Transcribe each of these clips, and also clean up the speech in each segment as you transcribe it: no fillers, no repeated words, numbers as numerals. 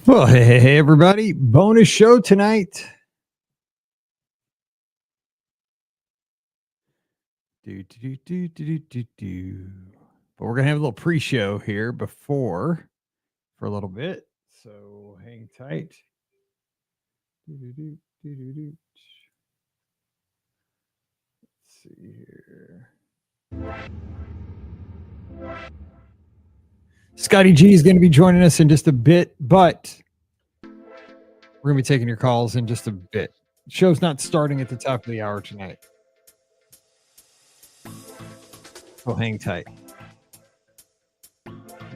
Well, hey, everybody. Bonus show tonight. But we're going to have a little pre-show here for a little bit. So hang tight. Let's see here. Scotty G is going to be joining us in just a bit, but we're going to be taking your calls in just a bit. The show's not starting at the top of the hour tonight. So hang tight.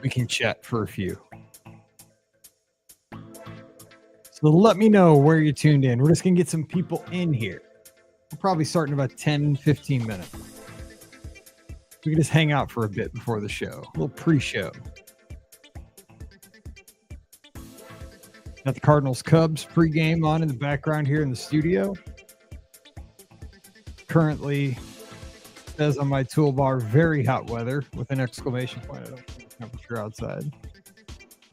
We can chat for a few. So let me know where you tuned in. We're just going to get some people in here. We'll probably start in about 10, 15 minutes. We can just hang out for a bit before the show. A little pre-show. Got the Cardinals-Cubs pregame on in the background here in the studio. Currently, says on my toolbar, very hot weather with an exclamation point. I don't know the temperature outside.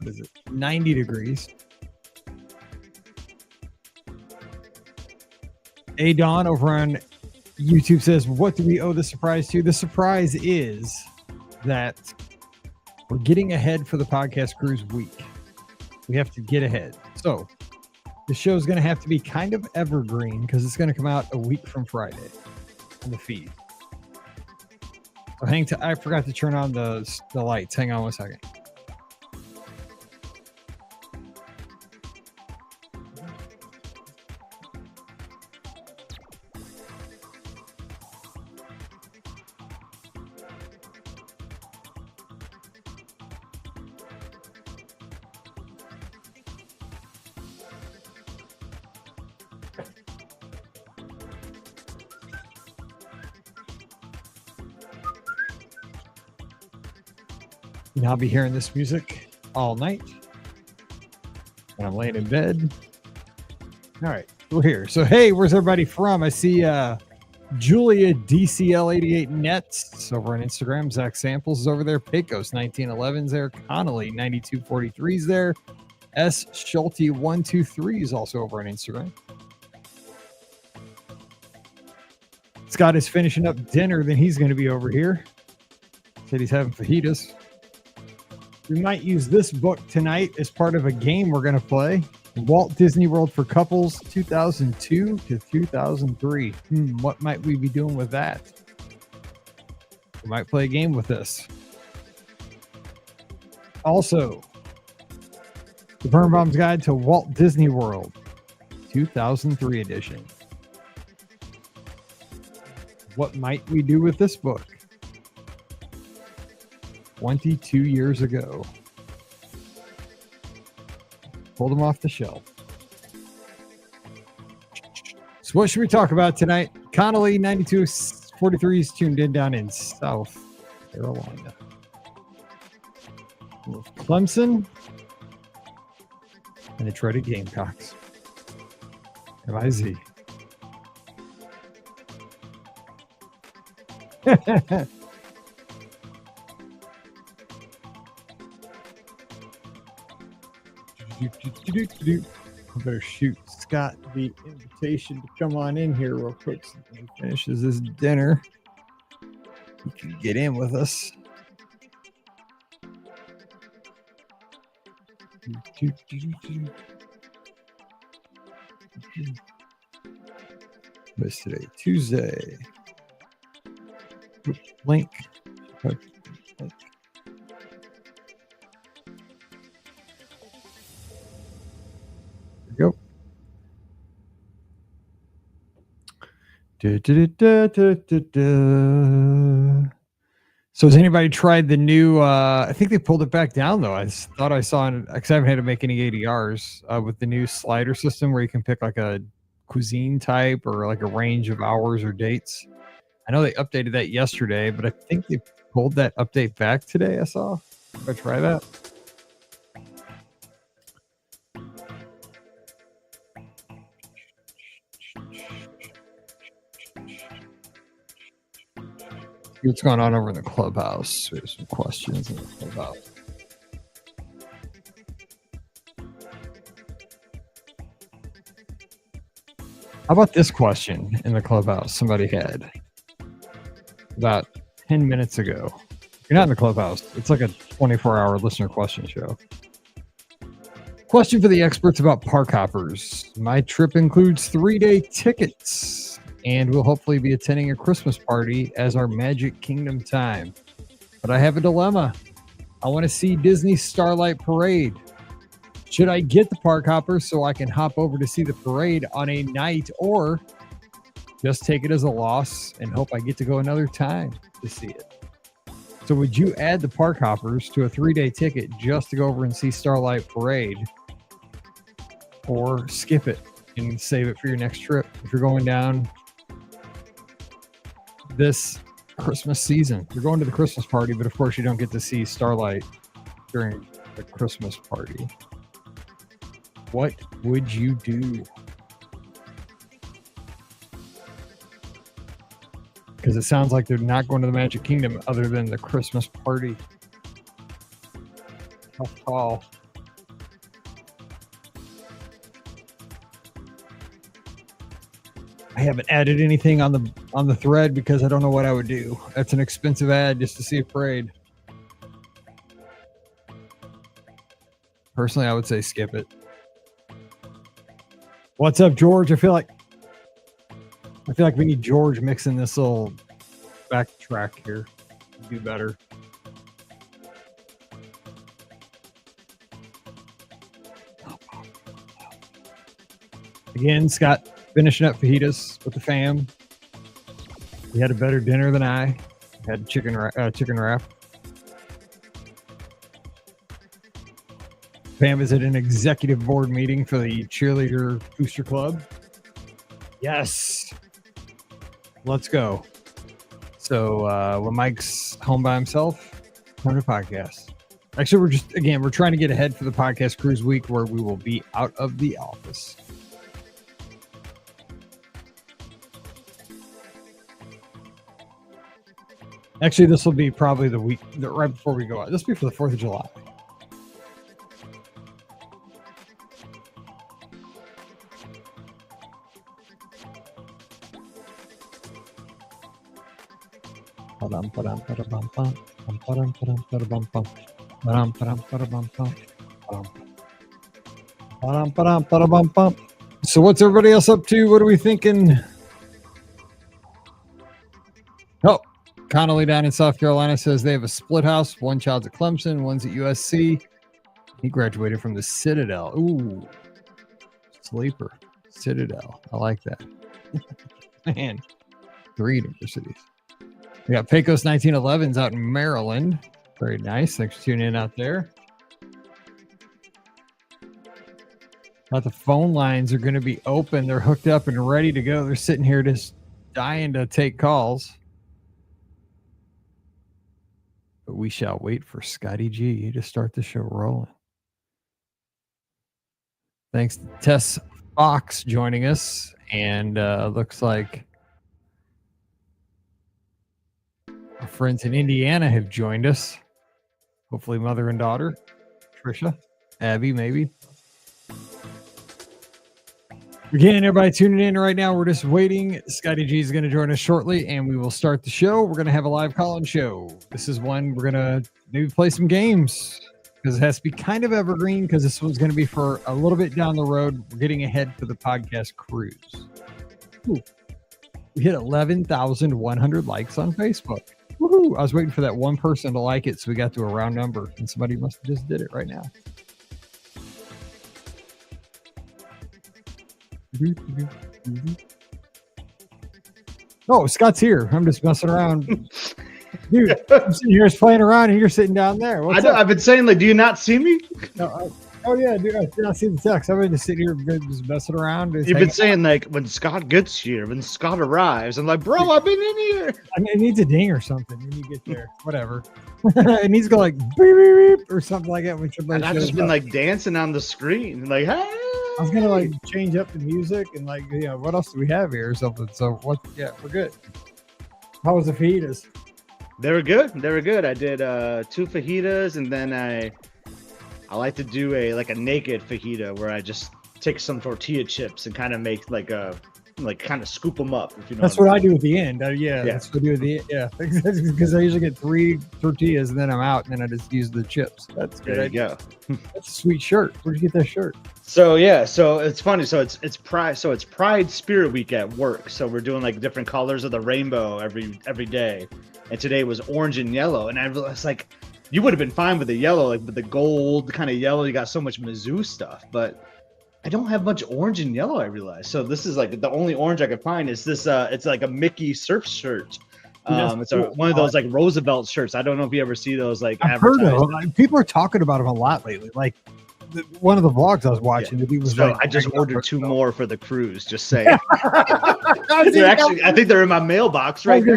What is it? 90 degrees. Adon over on YouTube says, what do we owe the surprise to? The surprise is that we're getting ahead for the Podcast Cruise week. We have to get ahead. So the show is going to have to be kind of evergreen because it's going to come out a week from Friday on the feed. So I forgot to turn on the lights. Hang on one second. And I'll be hearing this music all night when I'm laying in bed. All right, we're here. So, hey, where's everybody from? I see Julia DCL88 Nets over on Instagram. Zach Samples is over there. Pecos 1911's there. Connolly 9243's there. S. Schulte 123 is also over on Instagram. Scott is finishing up dinner. Then he's going to be over here. Said he's having fajitas. We might use this book tonight as part of a game we're going to play. Walt Disney World for Couples 2002 to 2003. What might we be doing with that? We might play a game with this. Also, the Birnbaum's Guide to Walt Disney World 2003 edition. What might we do with this book? 22 years ago. Pulled them off the shelf. So what should we talk about tonight? Connolly 9243 is tuned in down in South Carolina. Clemson and the Detroit Gamecocks. MIZ. I better shoot Scott the invitation to come on in here real quick so he finishes his dinner. He can get in with us. What's today? Tuesday. Link. Go. So has anybody tried the new I think they pulled it back down though. I thought I saw it because I haven't had to make any ADRs with the new slider system where you can pick like a cuisine type or like a range of hours or dates. I know they updated that yesterday, but I think they pulled that update back today. I saw. Should I try that? What's going on over in the clubhouse? There's some questions in the clubhouse. How about this question in the clubhouse somebody had about 10 minutes ago? You're not in the clubhouse. It's like a 24-hour listener question show. Question for the experts about park hoppers. My trip includes 3-day tickets, and we'll hopefully be attending a Christmas party as our Magic Kingdom time. But I have a dilemma. I want to see Disney's Starlight Parade. Should I get the park hoppers so I can hop over to see the parade on a night, or just take it as a loss and hope I get to go another time to see it? So would you add the park hoppers to a 3-day ticket just to go over and see Starlight Parade, or skip it and save it for your next trip if you're going down this Christmas season? You're going to the Christmas party, but of course you don't get to see Starlight during the Christmas party. What would you do? Because it sounds like they're not going to the Magic Kingdom other than the Christmas party. Tough call. I haven't added anything on the thread because I don't know what I would do. That's an expensive ad just to see a parade. Personally, I would say skip it. What's up, George? I feel like we need George mixing this little backtrack here. Do better. Again, Scott finishing up fajitas with the fam. He had a better dinner than I. Had chicken wrap. Pam is at an executive board meeting for the cheerleader booster club. Yes. Let's go. So when Mike's home by himself, time to podcast. Actually, we're trying to get ahead for the podcast cruise week where we will be out of the office. Actually, this will be probably the week right before we go out. This will be for the 4th of July. So what's everybody else up to? What are we thinking? Oh, Connolly down in South Carolina says they have a split house. One child's at Clemson, one's at USC. He graduated from the Citadel. Ooh, sleeper. Citadel. I like that. Man, 3 universities. We got Pecos 1911s out in Maryland. Very nice. Thanks for tuning in out there. But the phone lines are going to be open. They're hooked up and ready to go. They're sitting here just dying to take calls. But we shall wait for Scotty G to start the show rolling. Thanks to Tess Fox joining us. And looks like our friends in Indiana have joined us. Hopefully mother and daughter. Trisha, Abby, maybe. Again, everybody tuning in right now. We're just waiting. Scotty G is going to join us shortly, and we will start the show. We're going to have a live call-in show. This is one we're going to maybe play some games because it has to be kind of evergreen because this one's going to be for a little bit down the road. We're getting ahead for the podcast cruise. Ooh. We hit 11,100 likes on Facebook. Woohoo! I was waiting for that one person to like it, so we got to a round number, and somebody must have just did it right now. Oh, Scott's here. I'm just messing around. Dude, I'm sitting here just playing around, and you're sitting down there. I've been saying, like, do you not see me? No, oh, yeah, dude, I did not see the text. I've been just sitting here just messing around. You've been saying, like, when Scott gets here, when Scott arrives. I'm like, bro, I've been in here. I mean, it needs a ding or something when you get there. Whatever. It needs to go like beep, beep, beep, or something like that. When and I've just been, like, dancing on the screen. Like, hey. I was gonna like change up the music and like, you know, what else do we have here or something? So what? Yeah, we're good. How was the fajitas? They were good. They were good. I did 2 fajitas, and then I like to do a naked fajita where I just take some tortilla chips and kind of make like a like kind of scoop them up. If you know. That's what I do at the end. Yeah, that's what I do at the end. Yeah, because I usually get 3 tortillas and then I'm out, and then I just use the chips. That's good. There you go. That's a sweet shirt. Where'd you get that shirt? So yeah, so it's funny. So it's Pride Spirit Week at work. So we're doing like different colors of the rainbow every day, and today was orange and yellow. And I was like, you would have been fine with the yellow, like with the gold kind of yellow. You got so much Mizzou stuff, but I don't have much orange and yellow. I realized. So this is like the only orange I could find is this. It's like a Mickey surf shirt. It's one of those like Roosevelt shirts. I don't know if you ever see those like I've heard of them. Like, people are talking about them a lot lately. Like one of the vlogs I was watching, the was so like, I just ordered 2 more for the cruise. Just saying. I think they're in my mailbox right now.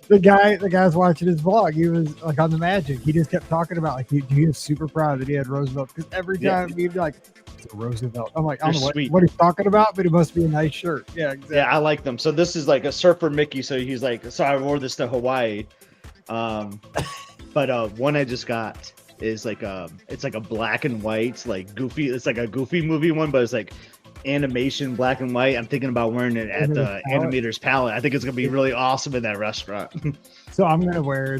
The guy was watching his vlog. He was like on the Magic. He just kept talking about like he was super proud that he had Roosevelt because every time he'd be like, it's a Roosevelt. I'm like, I don't know what he's talking about, but it must be a nice shirt. Yeah, exactly. Yeah, I like them. So this is like a surfer Mickey. So he's like, so I wore this to Hawaii. But one I just got is like it's like a black and white, like goofy. It's like a Goofy movie one, but it's like animation black and white. I'm thinking about wearing it at the Animator's Palette. I think it's gonna be really awesome in that restaurant. So I'm gonna wear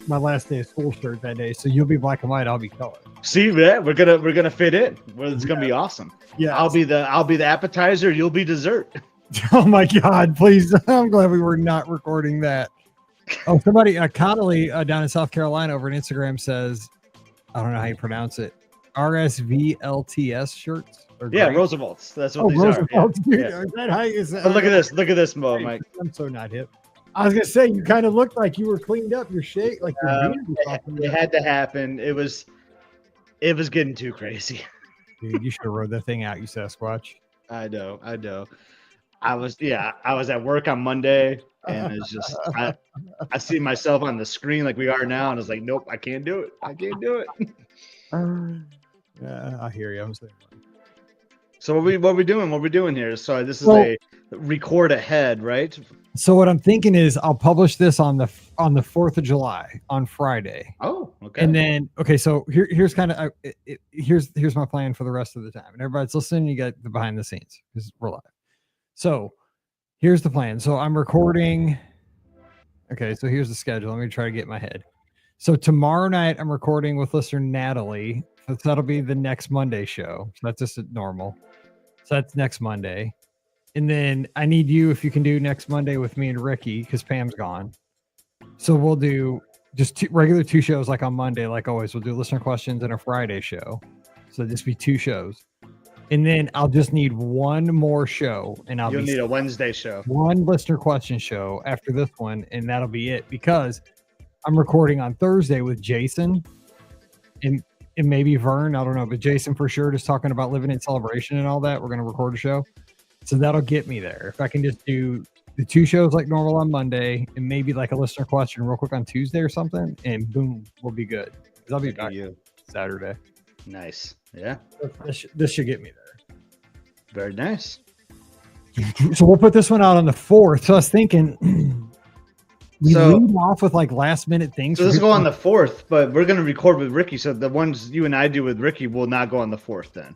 my last day of school shirt that day. So you'll be black and white. I'll be color. See that we're gonna fit in. It's gonna be awesome. Yeah, I'll be the appetizer. You'll be dessert. Oh my God! Please, I'm glad we were not recording that. Oh, somebody, Connolly down in South Carolina over on Instagram says, I don't know how you pronounce it, RSVLTS shirts. Yeah, Roosevelt's. That's what these Roosevelt's. are. Yeah. Is that how you say? Look at this, Mo, Mike. I'm so not hip. I was gonna say you kind of looked like you were cleaned up. Your shake, like your it had to happen. It was getting too crazy. Dude, you should have rode that thing out, you Sasquatch. I know. I was at work on Monday, and it's just I see myself on the screen like we are now, and I was like, nope, I can't do it. Yeah, I hear you. I'm saying. So what we doing here? So this is a record ahead, right? So what I'm thinking is I'll publish this on the 4th of July on Friday. Oh, okay. And then so here's kind of here's my plan for the rest of the time. And everybody's listening. You got the behind the scenes because we're live. So here's the plan. So I'm recording. Okay, so here's the schedule. Let me try to get in my head. So tomorrow night I'm recording with listener Natalie. So that'll be the next Monday show. So that's just normal. So that's next Monday. And then I need you if you can do next Monday with me and Ricky because Pam's gone. So we'll do just regular 2 shows like on Monday, like always. We'll do listener questions and a Friday show. So just be 2 shows. And then I'll just need 1 more show, and you'll need a Wednesday show. 1 listener question show after this one, and that'll be it because I'm recording on Thursday with Jason and maybe Vern. I don't know, but Jason for sure, just talking about living in celebration and all that. We're gonna record a show, so that'll get me there. If I can just do the 2 shows like normal on Monday, and maybe like a listener question real quick on Tuesday or something, and boom, we'll be good. Because I'll be back Saturday. Nice. Yeah. This should get me there. Very nice. So we'll put this one out on the 4th. So I was thinking we lead off with like last minute things. So let's go on the 4th, but we're going to record with Ricky. So the ones you and I do with Ricky will not go on the 4th then.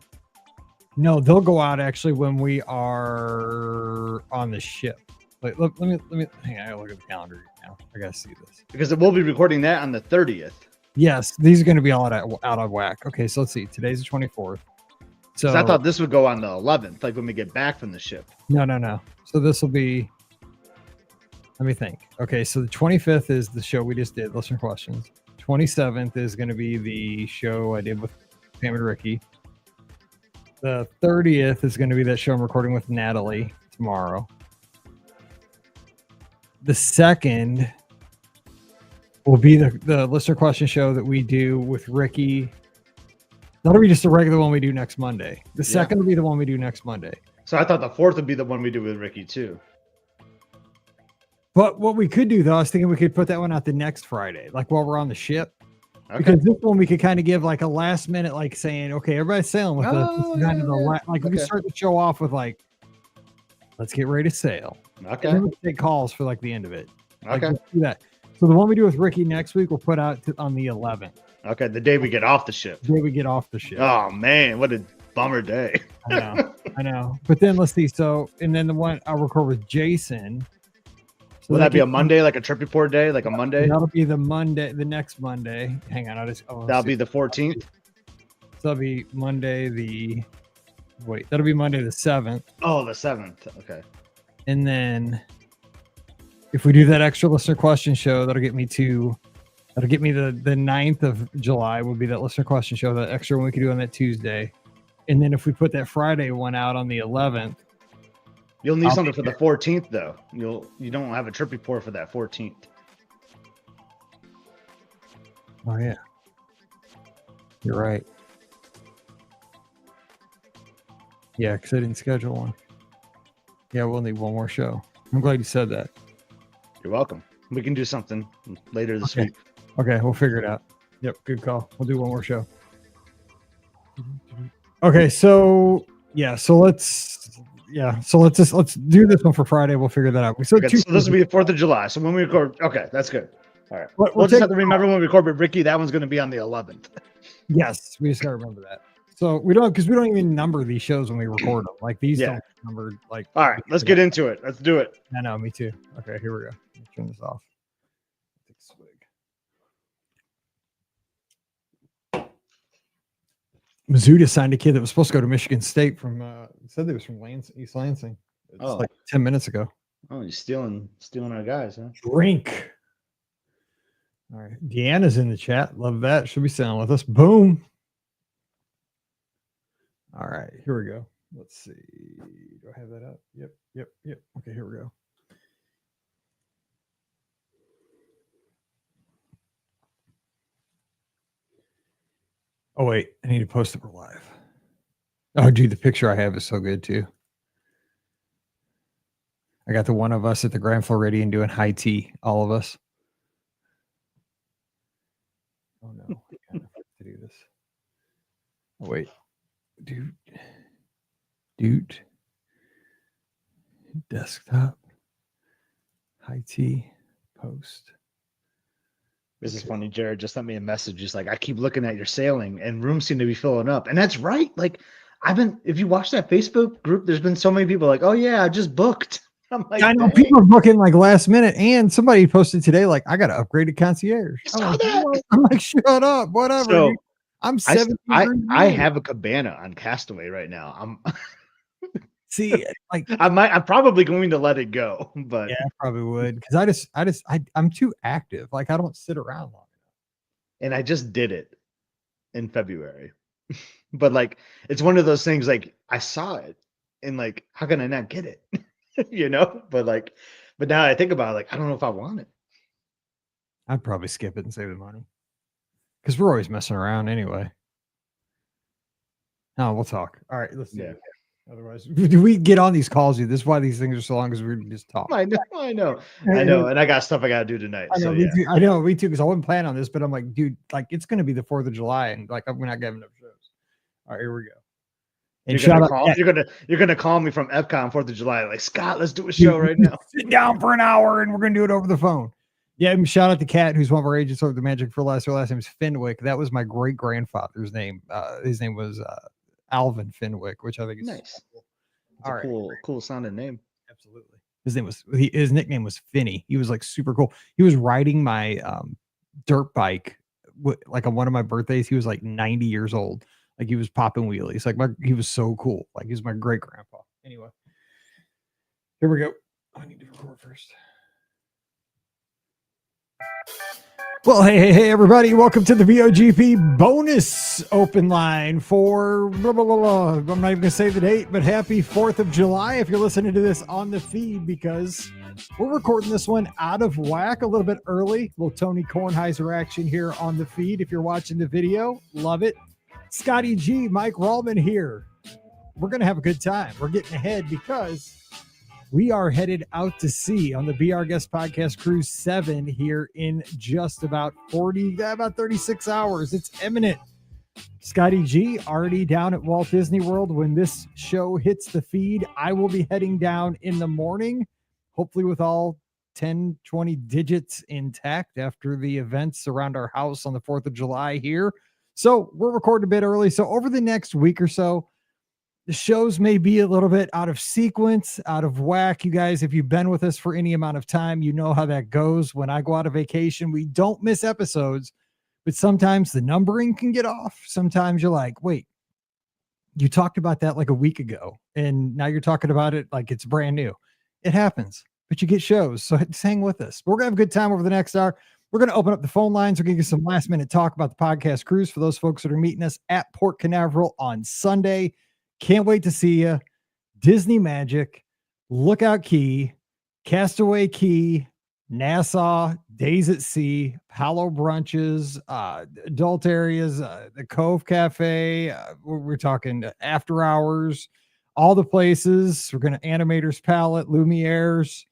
No, they'll go out actually when we are on the ship. Like, let me hang on. I gotta look at the calendar now. I gotta see this because we'll be recording that on the 30th. Yes, these are going to be all out of whack. Okay, so let's see. Today's the 24th. So I thought this would go on the 11th, like when we get back from the ship. No. So this will be. Let me think. Okay, so the 25th is the show we just did, listener questions. 27th is going to be the show I did with Pam and Ricky. The 30th is going to be that show I'm recording with Natalie tomorrow. The 2nd will be the listener question show that we do with Ricky. That'll be just a regular one we do next Monday. The 2nd will be the one we do next Monday. So I thought the 4th would be the one we do with Ricky too. But what we could do though, I was thinking we could put that one out the next Friday, like while we're on the ship. Okay. Because this one we could kind of give like a last minute, like saying, okay, everybody's sailing with us. We can start the show off with like, let's get ready to sail. Okay. And then we can take calls for like the end of it. Okay. Let's do that. So the one we do with Ricky next week, we'll put out on the 11th. Okay, the day we get off the ship. The day we get off the ship. Oh man, what a bummer day. I I know. But then let's see. So, and then the one I'll record with Jason. So Will that be a Monday, like a trip report day, like a Monday? That'll be the next Monday. Hang on. That'll be the 14th. So that'll be Monday that'll be Monday the 7th. Oh, the 7th. Okay. And then if we do that extra listener question show, that'll get me the 9th of July would be that listener question show, that extra one we could do on that Tuesday. And then if we put that Friday one out on the 11th, you'll need something for the 14th though. You don't have a trip report for that 14th. Oh yeah. You're right. Yeah, because I didn't schedule one. Yeah, we'll need one more show. I'm glad you said that. You're welcome. We can do something later this week. Okay, we'll figure it out. Yep, good call. We'll do one more show. Okay, so let's do this one for Friday. We'll figure that out. So this will be the 4th of July. So when we record, okay, that's good. All right. We'll just have to remember when we record with Ricky, that one's going to be on the 11th. Yes, we just got to remember that. So we don't even number these shows when we record them. Like these don't number like. All right, let's get into it. Let's do it. I know, me too. Okay, here we go. Let me turn this off. Take a swig. Mizzou signed a kid that was supposed to go to Michigan State from said they was from East Lansing. It's like 10 minutes ago. Oh, you're stealing our guys, huh? Drink. All right. Deanna's in the chat. Love that. She'll be sailing with us. Boom. All right, here we go. Let's see. Do I have that up? Yep. Okay, here we go. Oh, wait. I need to post it for live. Oh, dude, the picture I have is so good, too. I got the one of us at the Grand Floridian doing high tea, all of us. Oh, no. I can't afford to do this. Oh, wait. Dude, desktop, high tea, post. This is funny. Jared just sent me a message. He's like, I keep looking at your sailing and rooms seem to be filling up. And that's right. Like if you watch that Facebook group, there's been so many people like, oh yeah, I just booked. I'm like, I know people are booking like last minute, and somebody posted today, like, I got to upgrade to concierge. I'm like, shut up, whatever. So, I'm 17. I have a cabana on Castaway right now. I'm see, like I'm probably going to let it go, but yeah, I probably would, because I'm too active. Like I don't sit around long enough. And I just did it in February. But like it's one of those things, like I saw it and like how can I not get it? But now I think about it, like I don't know if I want it. I'd probably skip it and save the money. Because we're always messing around anyway. No, we'll talk. All right, let's do it. Otherwise, do we get on these calls? This is why these things are so long, because we just talk. I know. And I got stuff I got to do tonight. I know, me too. I know, me too, because I wasn't planning on this, but I'm like, dude, like it's going to be the 4th of July, and like we're not getting enough shows. All right, here we go. And you're gonna call me from Epcot 4th of July, like Scott, let's do a show right now. Sit down for an hour, and we're gonna do it over the phone. Yeah, shout out to Kat, who's one of our agents over the Magic for Less. Her last name is Fenwick. That was my great grandfather's name. His name was Alvin Fenwick, which I think is nice. Cool. All right, cool sounding name. Absolutely. His nickname was Finney. He was like super cool. He was riding my dirt bike like on one of my birthdays. He was like 90 years old. Like he was popping wheelies. Like he was so cool. Like he was my great grandpa. Anyway, here we go. I need to record first. Well, hey, everybody. Welcome to the BOGP bonus open line for blah, blah, blah, blah. I'm not even going to say the date, but happy 4th of July if you're listening to this on the feed, because we're recording this one out of whack a little bit early. Little Tony Kornheiser action here on the feed. If you're watching the video, love it. Scotty G, Mike Rallman here. We're going to have a good time. We're getting ahead because we are headed out to sea on the Be Our Guest Podcast Cruise 7 here in just about 36 hours. It's imminent. Scotty G already down at Walt Disney World. When this show hits the feed, I will be heading down in the morning, hopefully with all 10, 20 digits intact after the events around our house on the 4th of July here. So we're recording a bit early. So over the next week or so, The shows may be a little bit out of sequence, out of whack. You guys, if you've been with us for any amount of time, you know how that goes. When I go out of vacation, we don't miss episodes, but sometimes the numbering can get off. Sometimes you're like, wait, you talked about that like a week ago, and now you're talking about it like it's brand new. It happens, but you get shows. So just hang with us. We're going to have a good time over the next hour. We're going to open up the phone lines. We're going to get some last minute talk about the podcast cruise for those folks that are meeting us at Port Canaveral on Sunday. Can't wait to see you. Disney Magic, Lookout Key, Castaway Key, Nassau, Days at Sea, Palo Brunches, adult areas, the Cove Cafe. We're talking after hours, all the places. We're going to Animator's Palette, Lumiere's,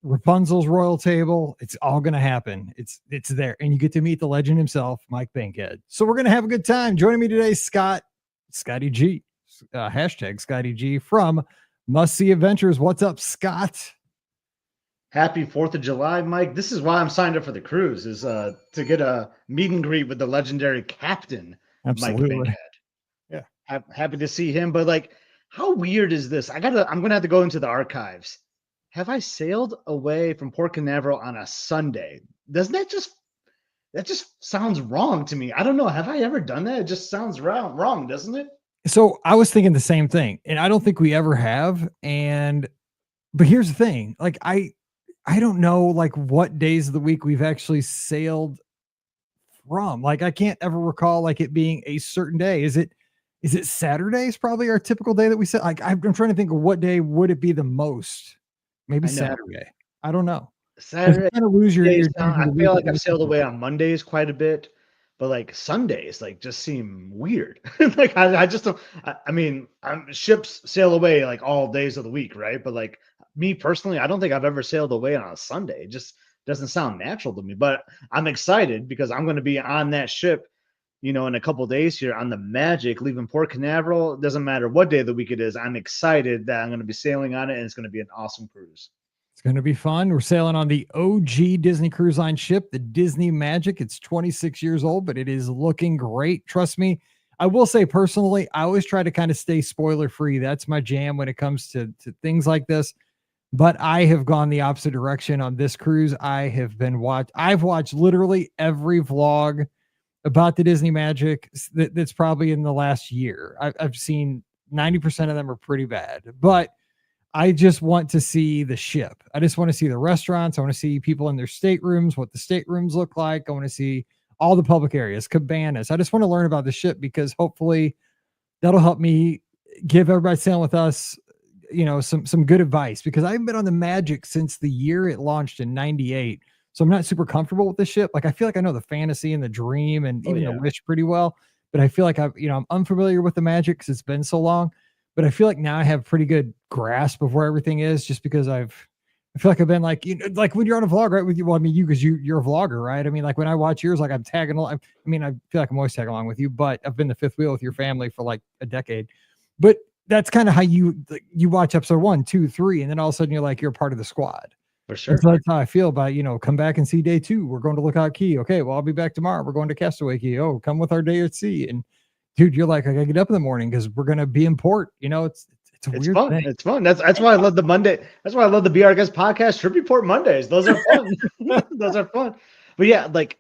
Rapunzel's Royal Table. It's all going to happen. It's there. And you get to meet the legend himself, Mike Bankhead. So we're going to have a good time. Joining me today, Scotty G, hashtag Scotty G from Must See Adventures. What's up, Scott? Happy 4th of July, Mike. This is why I'm signed up for the cruise, is to get a meet and greet with the legendary captain, Absolutely. Mike Bankhead. Yeah. Happy to see him. But like, how weird is this? I'm gonna have to go into the archives. Have I sailed away from Port Canaveral on a Sunday? Doesn't that just sounds wrong to me? I don't know. Have I ever done that? It just sounds wrong, doesn't it? So I was thinking the same thing, and I don't think we ever have. But here's the thing: like I don't know like what days of the week we've actually sailed from. Like I can't ever recall like it being a certain day. Is it Saturdays? Probably our typical day that we said. Like I'm trying to think of what day would it be the most. Maybe Saturday. I don't know. Saturday. Kind of lose your I feel like I've sailed away on Mondays quite a bit, but like Sundays, like just seem weird. Like I just don't. I mean, ships sail away like all days of the week, right? But like me personally, I don't think I've ever sailed away on a Sunday. It just doesn't sound natural to me. But I'm excited because I'm going to be on that ship, in a couple of days here on the Magic, leaving Port Canaveral. It doesn't matter what day of the week it is. I'm excited that I'm going to be sailing on it, and it's going to be an awesome cruise. It's going to be fun. We're sailing on the OG Disney Cruise Line ship, the Disney Magic. It's 26 years old, but it is looking great. Trust me. I will say personally, I always try to kind of stay spoiler free. That's my jam when it comes to things like this. But I have gone the opposite direction on this cruise. I've watched literally every vlog about the Disney Magic that's probably in the last year. I've seen 90% of them are pretty bad, but I just want to see the ship. I just want to see the restaurants. I want to see people in their staterooms, what the staterooms look like. I want to see all the public areas, cabanas. I just want to learn about the ship because hopefully that'll help me give everybody sailing with us, some good advice, because I haven't been on the Magic since the year it launched in 98. So I'm not super comfortable with the ship. Like I feel like I know the fantasy and the dream and even the wish pretty well, but I feel like I'm unfamiliar with the Magic because it's been so long. But I feel like now I have pretty good grasp of where everything is, just because I feel like I've been like, like when you're on a vlog, right? With you, well, I mean, because you're a vlogger, right? I mean, like when I watch yours, like I'm tagging along. I mean, I feel like I'm always tagging along with you, but I've been the fifth wheel with your family for like a decade. But that's kind of how you watch episode 1, 2, 3, and then all of a sudden you're a part of the squad. For sure. So that's how I feel about, come back and see day 2. We're going to Lookout Key. Okay, well, I'll be back tomorrow. We're going to Castaway Key. Oh, come with our day at sea. And dude, you're like, I gotta get up in the morning because we're gonna be in port. It's a weird fun. thing. It's fun. That's why I love the Monday. That's why I love the BR Guys podcast, Trip Report Mondays. Those are fun. Those are fun. But yeah, like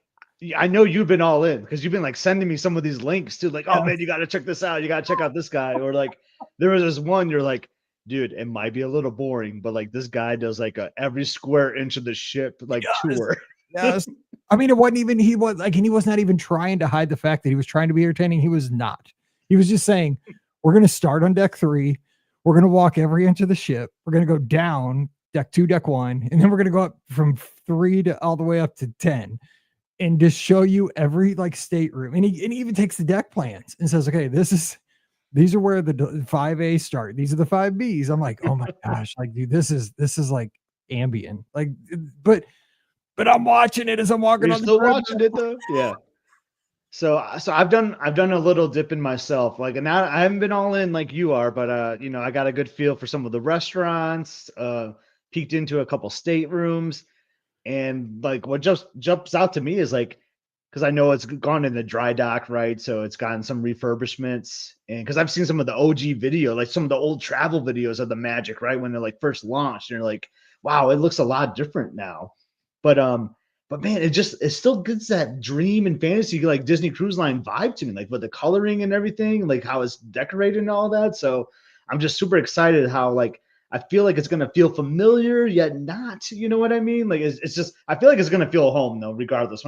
I know you've been all in because you've been like sending me some of these links too. Like, oh man, you got to check this out. You got to check out this guy. Or like there was this one. You're like, dude, it might be a little boring, but like this guy does like every square inch of the ship like tour. Yes. I mean, it wasn't even, he was not even trying to hide the fact that he was trying to be entertaining. He was not. He was just saying, we're going to start on deck 3. We're going to walk every inch of the ship. We're going to go down deck 2, deck 1, and then we're going to go up from 3 to all the way up to 10 and just show you every like stateroom. And he even takes the deck plans and says, okay, these are where the 5A start. These are the 5Bs. I'm like, oh my gosh, like, dude, this is like Ambien. Like, but I'm watching it as I'm walking. You're on still watching it though. Yeah. So I've done a little dip in myself. Like, and I haven't been all in like you are, but I got a good feel for some of the restaurants, peeked into a couple staterooms, and like what just jumps out to me is like because I know it's gone in the dry dock, right? So it's gotten some refurbishments, and because I've seen some of the OG video, like some of the old travel videos of the Magic, right, when they're like first launched, and you're like, wow, it looks a lot different now. But but man, it still gets that dream and fantasy like Disney Cruise Line vibe to me, like with the coloring and everything, like how it's decorated and all that. So I'm just super excited how like I feel like it's gonna feel familiar yet not. You know what I mean? Like it's just I feel like it's gonna feel home though, regardless.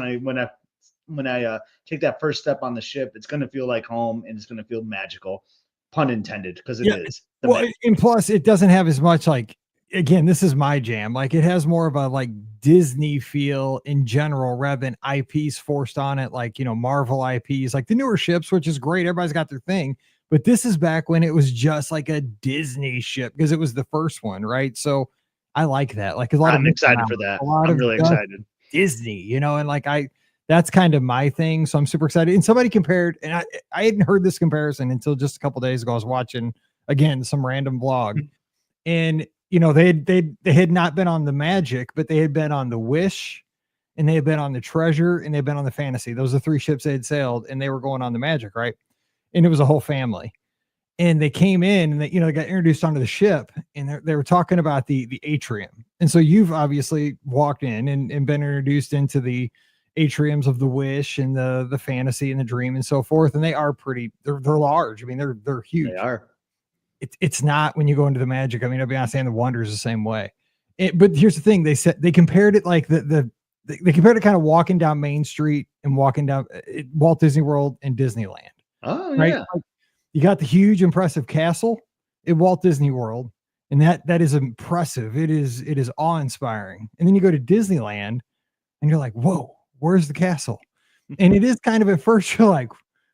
When I take that first step on the ship, it's going to feel like home and it's going to feel magical, pun intended, because it is. Well, and plus it doesn't have as much like, again, this is my jam. Like it has more of a like Disney feel in general rather than IPs forced on it, like, Marvel IPs, like the newer ships, which is great. Everybody's got their thing. But this is back when it was just like a Disney ship because it was the first one, right? So I like that. Like I'm excited for that. I'm really excited. Disney, and like that's kind of my thing. So I'm super excited. And somebody compared, and I hadn't heard this comparison until just a couple days ago. I was watching again some random vlog, and they had not been on the Magic, but they had been on the Wish, and they had been on the Treasure, and they'd been on the Fantasy. Those are the 3 ships they had sailed, and they were going on the Magic, right? And it was a whole family. And they came in and they got introduced onto the ship, and they were talking about the atrium. And so you've obviously walked in and been introduced into the atriums of the Wish and the Fantasy and the Dream and so forth. And they are they're large. I mean, they're huge. They are. It's not when you go into the Magic. I mean, I'll be honest, and the Wonder is the same way. But here's the thing: they compared it like they compared it kind of walking down Main Street and walking down Walt Disney World and Disneyland. Oh right? yeah. Like, you got the huge, impressive castle at Walt Disney World, and that is impressive. It is awe-inspiring. And then you go to Disneyland, and you're like, whoa, where's the castle? And it is kind of at first you're like,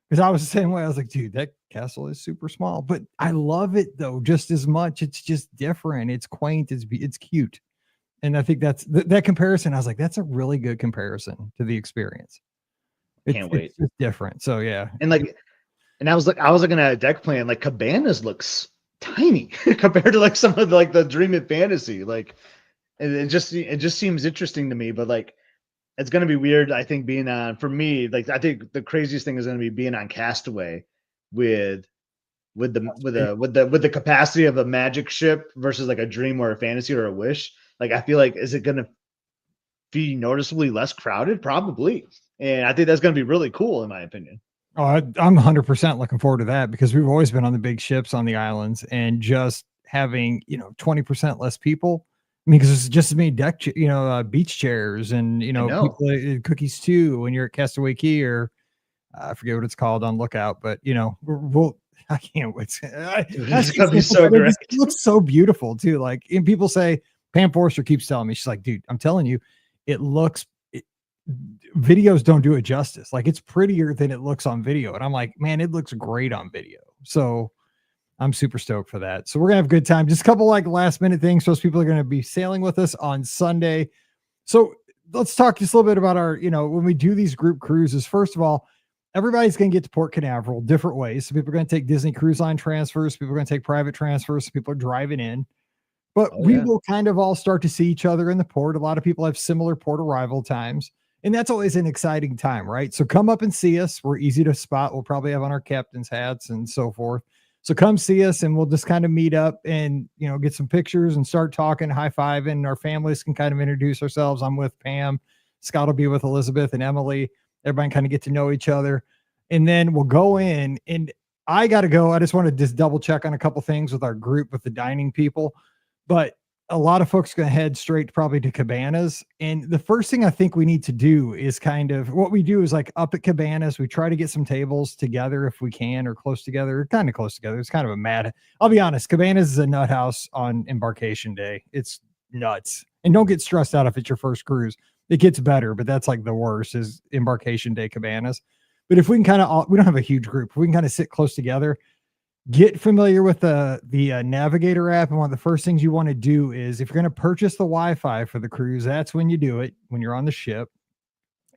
because I was the same way. I was like, dude, that castle is super small, but I love it though just as much. It's just different. It's quaint. It's cute. And I think that's that comparison. I was like, that's a really good comparison to the experience. Can't wait. It's different. So yeah. And I was looking at a deck plan, like Cabanas looks tiny compared to like some of the Dream and Fantasy. Like it just seems interesting to me, but like it's gonna be weird. I think being on, for me, like I think the craziest thing is gonna be being on Castaway with the capacity of a Magic ship versus like a Dream or a Fantasy or a Wish. Like I feel like, is it gonna be noticeably less crowded? Probably. And I think that's gonna be really cool in my opinion. Oh, I'm 100% looking forward to that because we've always been on the big ships on the islands, and just having 20% less people. I mean, because it's just as many beach chairs and people cookies too when you're at Castaway Key, or I forget what it's called on Lookout, but I can't wait. It's gonna be so great. It looks so beautiful too. Like, and people say, Pam Forster keeps telling me, she's like, dude, I'm telling you, it looks. Videos don't do it justice. Like, it's prettier than it looks on video. And I'm like, man, it looks great on video. So I'm super stoked for that. So we're gonna have a good time. Just a couple like last minute things. Those people are going to be sailing with us on Sunday. So let's talk just a little bit about our, when we do these group cruises. First of all, everybody's going to get to Port Canaveral different ways. So people are going to take Disney Cruise Line transfers. People are going to take private transfers. So people are driving in. But we will kind of all start to see each other in the port. A lot of people have similar port arrival times. And that's always an exciting time, right? So come up and see us. We're easy to spot. We'll probably have on our captain's hats and so forth. So come see us, and we'll just kind of meet up and, get some pictures and start talking, high-fiving. Our families can kind of introduce ourselves. I'm with Pam. Scott will be with Elizabeth and Emily. Everybody kind of get to know each other. And then we'll go in, and I got to go. I just want to just double check on a couple things with our group, with the dining people. But a lot of folks are going to head straight probably to Cabanas. And the first thing I think we need to do is kind of what we do is like up at Cabanas, we try to get some tables together if we can, or close together, kind of close together. It's kind of a mad, I'll be honest. Cabanas is a nut house on embarkation day. It's nuts. And don't get stressed out if it's your first cruise. It gets better, but that's like the worst is embarkation day Cabanas. But if we can kind of, we don't have a huge group. We can kind of sit close together. Get familiar with the Navigator app. And one of the first things you want to do is, if you're going to purchase the Wi-Fi for the cruise, that's when you do it, when you're on the ship.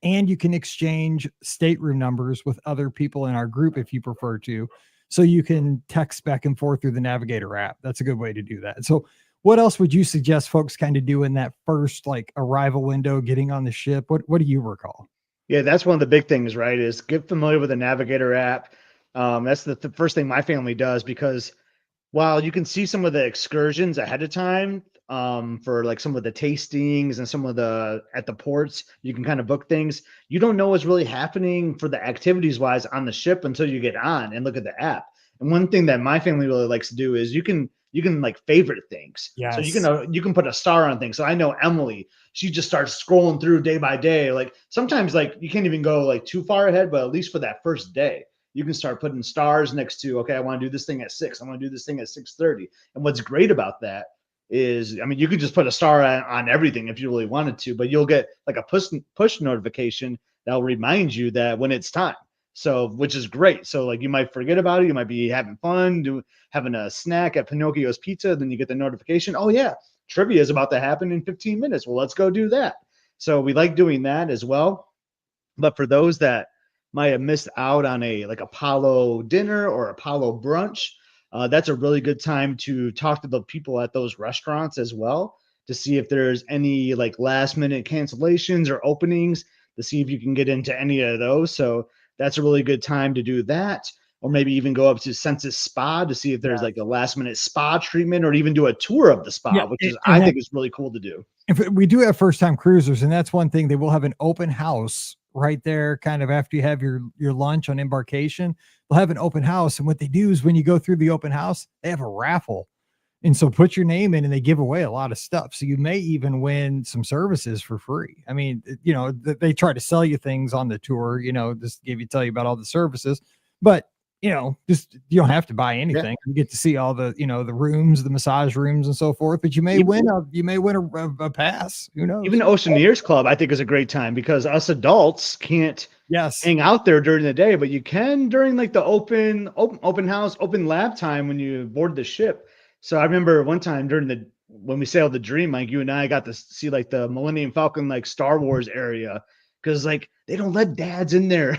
And you can exchange stateroom numbers with other people in our group if you prefer to. So you can text back and forth through the Navigator app. That's a good way to do that. So what else would you suggest folks kind of do in that first like arrival window, getting on the ship? What do you recall? Yeah, that's one of the big things, right? Is get familiar with the Navigator app. That's the first thing my family does, because while you can see some of the excursions ahead of time, for like some of the tastings and some of the at the ports, you can kind of book things. You don't know what's really happening for the activities wise on the ship until you get on and look at the app. And one thing that my family really likes to do is you can like favorite things. So Yes. you can put a star on things. So I know Emily, she just starts scrolling through day by day. Like sometimes like you can't even go like too far ahead, but at least for that first day, you can start putting stars next to, okay, I want to do this thing at 6. I want to do this thing at 6:30. And what's great about that is, I mean, you could just put a star on everything if you really wanted to, but you'll get like a push notification that'll remind you that when it's time. So, which is great. So like you might forget about it. You might be having fun, having a snack at Pinocchio's Pizza. Then you get the notification. Oh yeah, trivia is about to happen in 15 minutes. Well, let's go do that. So we like doing that as well. But for those that might have missed out on a like Apollo dinner or Apollo brunch, that's a really good time to talk to the people at those restaurants as well, to see if there's any like last minute cancellations or openings, to see if you can get into any of those. So that's a really good time to do that. Or maybe even go up to Senses Spa to see if there's like a last minute spa treatment, or even do a tour of the spa, Yeah, which is and I that, think is really cool to do. if we do have first time cruisers, and that's one thing, they will have an open house right there, kind of after you have your lunch on embarkation. They'll have an open house, and what they do is when you go through the open house, they have a raffle. And so put your name in and they give away a lot of stuff. So you may even win some services for free. I mean, they try to sell you things on the tour, just tell you about all the services, but just, you don't have to buy anything. You get to see all the, the rooms, the massage rooms and so forth, but you may win a pass. Who knows? Even Oceaneers Club, I think, is a great time, because us adults can't hang out there during the day, but you can during like the open house, open lab time when you board the ship. So I remember one time when we sailed the Dream, like you and I got to see like the Millennium Falcon, like Star Wars area, because like they don't let dads in there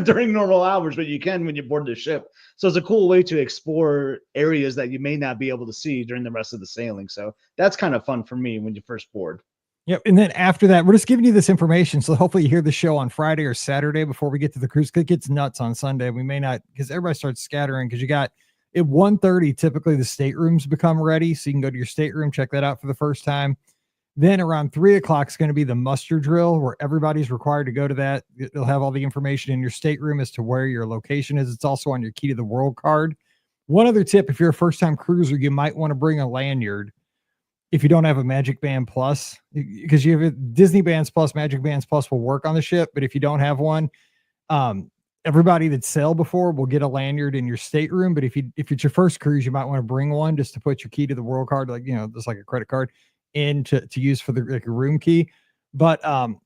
during normal hours, but you can when you board the ship. So it's a cool way to explore areas that you may not be able to see during the rest of the sailing. So that's kind of fun for me when you first board. Yep. And then after that, we're just giving you this information. So hopefully you hear the show on Friday or Saturday before we get to the cruise. It gets nuts on Sunday. We may not, because everybody starts scattering, because you got at 1:30, typically the staterooms become ready. So you can go to your stateroom, check that out for the first time. Then around 3:00 is going to be the muster drill, where everybody's required to go to that. It'll have all the information in your stateroom as to where your location is. It's also on your Key to the World card. One other tip, if you're a first-time cruiser, you might want to bring a lanyard if you don't have a Magic Band Plus, because you have Disney Bands Plus, Magic Bands Plus will work on the ship. But if you don't have one, everybody that's sailed before will get a lanyard in your stateroom. But if it's your first cruise, you might want to bring one just to put your Key to the World card, like, just like a credit card, in to use for like a room key. But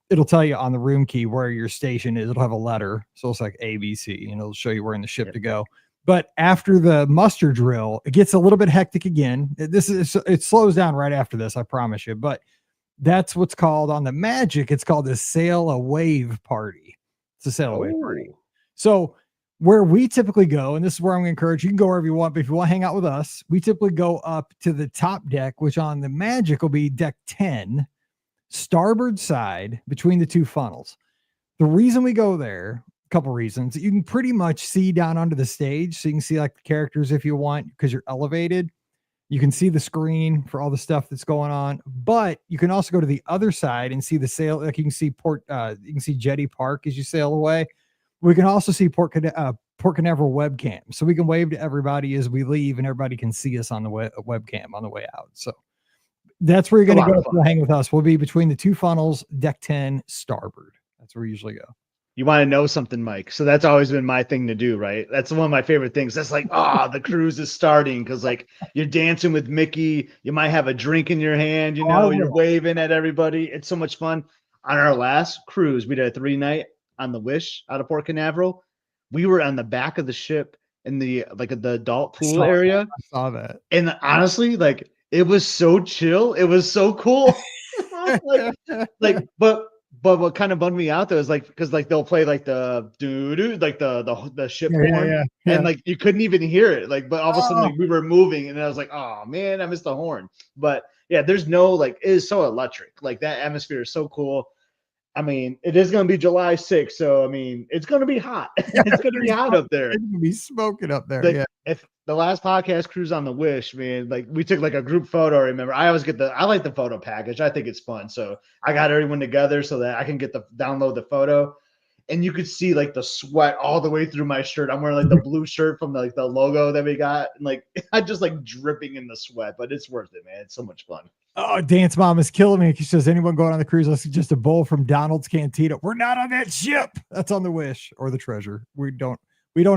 it'll tell you on the room key where your station is. It'll have a letter, so it's like ABC, and it'll show you where in the ship to go. But after the muster drill, it gets a little bit hectic again. It slows down right after this, I promise you. But that's what's called on the Magic. It's called the Sail a Wave Party. It's a Sail a Wave Party. So where we typically go, and this is where I'm going to encourage you can go wherever you want, but if you want to hang out with us, we typically go up to the top deck, which on the Magic will be deck 10, starboard side between the two funnels. The reason we go there, a couple reasons. You can pretty much see down onto the stage, so you can see like the characters if you want, because you're elevated. You can see the screen for all the stuff that's going on, but you can also go to the other side and see the sail. Like you can see Jetty Park as you sail away. We can also see Port Canaveral webcam, so we can wave to everybody as we leave, and everybody can see us on the webcam on the way out. So that's where you're going to go to hang with us. We'll be between the two funnels, deck 10, starboard. That's where we usually go. You want to know something, Mike? So that's always been my thing to do, right? That's one of my favorite things. That's like, the cruise is starting, because like you're dancing with Mickey. You might have a drink in your hand, you're waving at everybody. It's so much fun. On our last cruise, we did a 3-night on the Wish out of Port Canaveral. We were on the back of the ship in the adult pool area. I saw that. And honestly, like it was so chill. It was so cool. But what kind of bummed me out though is like, because like they'll play like the doo-doo, like the ship horn, and like you couldn't even hear it. Like, but all of a sudden like we were moving, and I was like, oh man, I missed the horn. But yeah, there's no, like, it is so electric. Like that atmosphere is so cool. I mean, it is going to be July 6th, so I mean, it's going to be hot. It's going to be hot up there. It's gonna be smoking up there. Like, yeah. if the last podcast cruise on the Wish, man, like we took like a group photo. Remember, I like the photo package. I think it's fun, so I got everyone together so that I can download the photo, and you could see like the sweat all the way through my shirt. I'm wearing like the blue shirt from the logo that we got, and like I just like dripping in the sweat, but it's worth it, man. It's so much fun. Oh, Dance Mom is killing me. She says, anyone going on the cruise, let's suggest a bowl from Donald's Cantina. We're not on that ship. That's on the Wish or the Treasure. We don't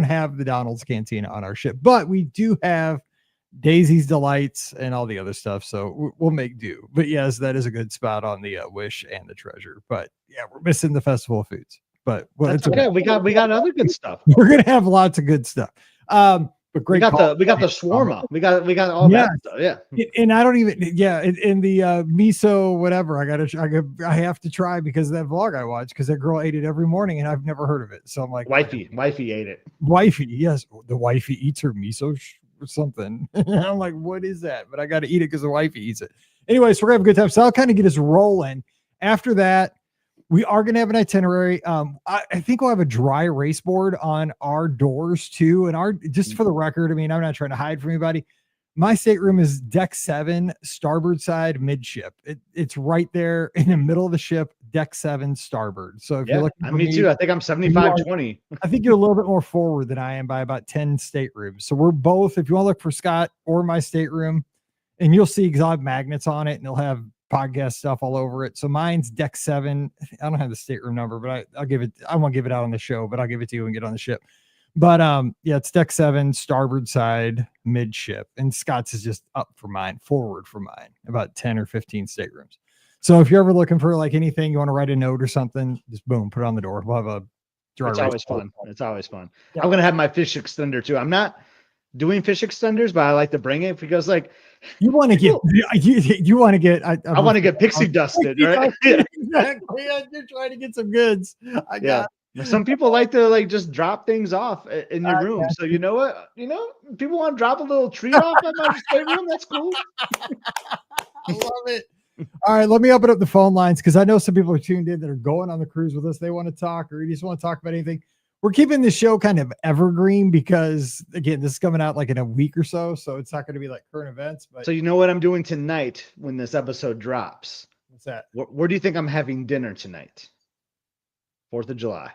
have the Donald's Cantina on our ship, but we do have Daisy's Delights and all the other stuff. So we'll make do. But yes, that is a good spot on the Wish and the Treasure. But yeah, we're missing the Festival of Foods. But well, it's okay. We got other good stuff. We're gonna have lots of good stuff. But great. We got the shawarma. We got all that stuff. Yeah. And I don't even in the miso whatever. I have to try because of that vlog I watched because that girl ate it every morning and I've never heard of it. So I'm like, wifey ate it. Wifey, yes, the wifey eats her miso or something. I'm like, what is that? But I got to eat it because the wifey eats it. Anyway, so we're gonna have a good time. So I'll kind of get us rolling. After that, we are going to have an itinerary. I think we'll have a dry race board on our doors too. And just for the record, I mean, I'm not trying to hide from anybody. My stateroom is deck 7, starboard side, midship. It's right there in the middle of the ship, deck 7, starboard. So if you're looking for me too. I think I'm 75-20. I think you're a little bit more forward than I am by about 10 staterooms. So we're both, if you want to look for Scott or my stateroom, and you'll see because I'll have magnets on it and they'll have podcast stuff all over it. So mine's deck 7. I don't have the stateroom number, but I won't give it out on the show, but I'll give it to you and get on the ship. But yeah, it's deck 7, starboard side, midship. And Scott's is just forward for mine, about 10 or 15 staterooms. So if you're ever looking for like anything, you want to write a note or something, just boom, put it on the door. We'll have a dry. It's always fun. Yeah. I'm gonna have my fish extender too. I'm not doing fish extenders, but I like to bring it because like you want to get I want to get pixie dusted, right? Exactly. You're trying to get some goods. Some people like to like just drop things off in your room. So you know what? People want to drop a little tree off in my stateroom. That's cool. I love it. All right, let me open up the phone lines because I know some people are tuned in that are going on the cruise with us. They want to talk or you just want to talk about anything. We're keeping the show kind of evergreen because, again, this is coming out like in a week or so. So it's not going to be like current events. But so you know what I'm doing tonight when this episode drops? What's that? Where do you think I'm having dinner tonight? 4th of July.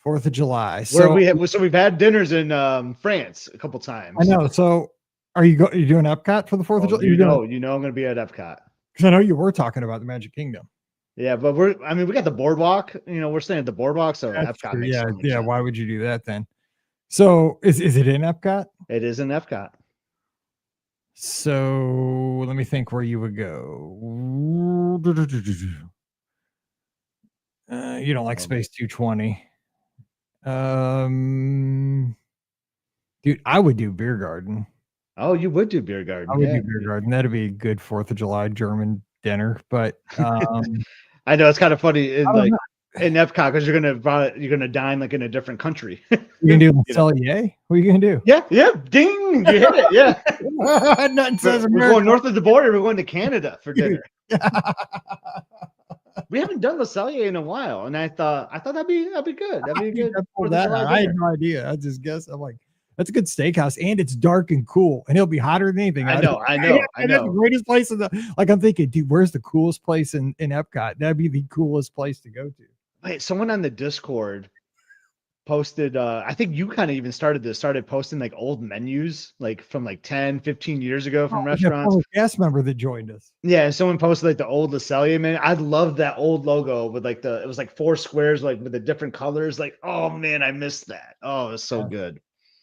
4th of July. So we've had dinners in France a couple times. I know. So are you doing Epcot for the 4th of July? You know I'm going to be at Epcot. Because I know you were talking about the Magic Kingdom. Yeah, but we got the boardwalk. We're staying at the boardwalk, so Epcot makes so much sense. Why would you do that then? So is it in Epcot? It is in Epcot. So let me think where you would go. You don't like Space 220. Dude, I would do Beer Garden. Oh, you would do Beer Garden. I would do Beer Garden. That'd be a good 4th of July German dinner. But I know it's kind of funny in Epcot because you're gonna dine like in a different country. You're gonna do Cellier? What are you gonna do? Yeah, ding, you hit it. Yeah. Nothing says we're going north of the border. We're going to Canada for dinner. We haven't done Le Cellier in a while, and I thought that'd be good. That'd be good. I had no idea. I just guessed. I'm like, that's a good steakhouse, and it's dark and cool, and it'll be hotter than anything. I know. The greatest place in I'm thinking, dude, where's the coolest place in Epcot? That'd be the coolest place to go to. Wait, someone on the Discord posted, I think you kind of even started posting like old menus, like from like 10, 15 years ago from restaurants. A guest member that joined us. Yeah, someone posted like the old Le Cellier menu. I love that old logo with like it was like 4 squares, like with the different colors. Like, oh man, I missed that. Oh, it was so good.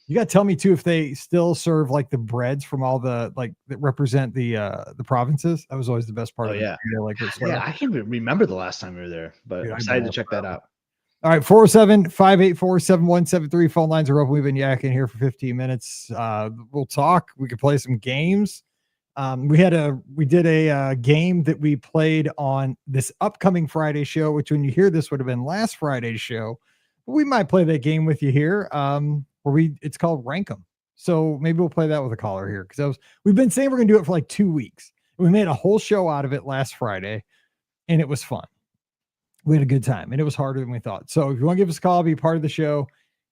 You got to tell me too if they still serve like the breads from all the like that represent the provinces. That was always the best part. Oh yeah, I can't remember the last time we were there, but I'm excited to check that out. All right, 407-584-7173. Phone lines are open. We've been yakking here for 15 minutes. We'll talk. We could play some games. We did a game that we played on this upcoming Friday show, which when you hear this would have been last Friday's show. We might play that game with you here. It's called Rank 'em. So maybe we'll play that with a caller here because we've been saying we're gonna do it for like 2 weeks. We made a whole show out of it last Friday, and it was fun. we had a good time, and it was harder than we thought. So if you want to give us a call, be part of the show,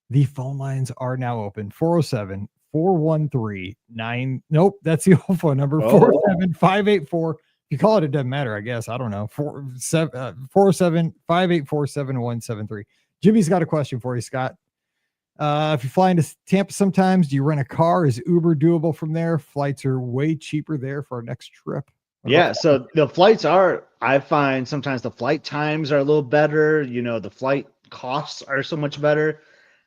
the phone lines are now open. 407-413-9. Nope, that's the old phone number. 407-584. If you call it, it doesn't matter, I guess. I don't know. 407-584-7173. Jimmy's got a question for you, Scott. If you fly into Tampa sometimes, do you rent a car? Is Uber doable from there? Flights are way cheaper there for our next trip. Yeah, so the flights are, I find sometimes the flight times are a little better. The flight costs are so much better.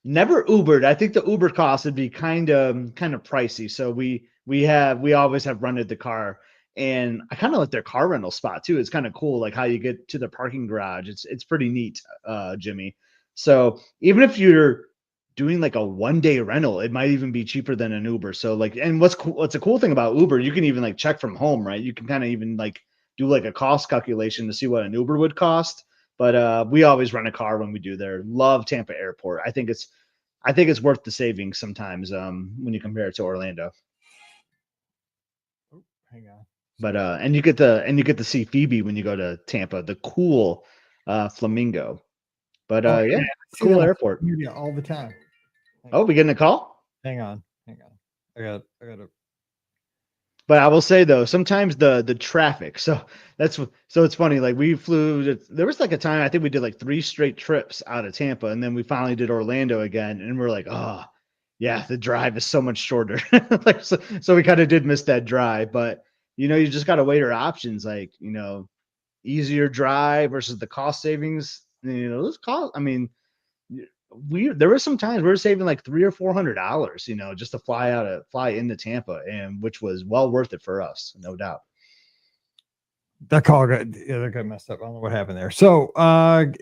Never Ubered. I think the Uber cost would be kind of pricey. So we always have rented the car, and I kind of like their car rental spot too. It's kind of cool, like how you get to the parking garage. It's pretty neat, Jimmy. So even if you're doing like a 1-day rental, it might even be cheaper than an Uber. So like, and what's a cool thing about Uber, you can even like check from home, right? You can kind of even like do like a cost calculation to see what an Uber would cost. But we always rent a car when we do there. Love Tampa Airport. I think it's worth the savings sometimes when you compare it to Orlando. Oh, hang on. But and you get to see Phoebe when you go to Tampa, the cool flamingo. But yeah, cool airport. All the time. Oh, we getting a call? Hang on. I got it. But I will say though, sometimes the traffic. So it's funny. Like there was like a time I think we did like 3 straight trips out of Tampa, and then we finally did Orlando again, and we're like, oh yeah, the drive is so much shorter. Like so we kind of did miss that drive, but you just got to weigh your options. Like easier drive versus the cost savings. Those costs. I mean, there were some times we were saving like $300 or $400, just to fly into Tampa, and which was well worth it for us, no doubt. That call got messed up. I don't know what happened there. So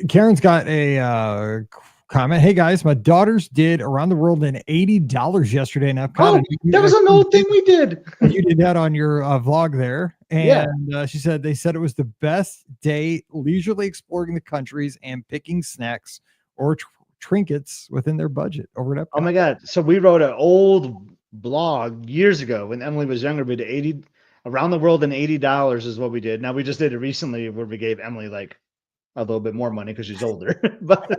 Karen's got a comment. Hey guys, my daughters did around the world in $80 yesterday, and I've that was an old thing we did. You did that on your vlog there, and she said they said it was the best day leisurely exploring the countries and picking snacks or trinkets within their budget over at Epcot. Oh my god. So we wrote an old blog years ago when Emily was younger. We did around the world in $80 is what we did. Now we just did it recently where we gave Emily like a little bit more money because she's older. But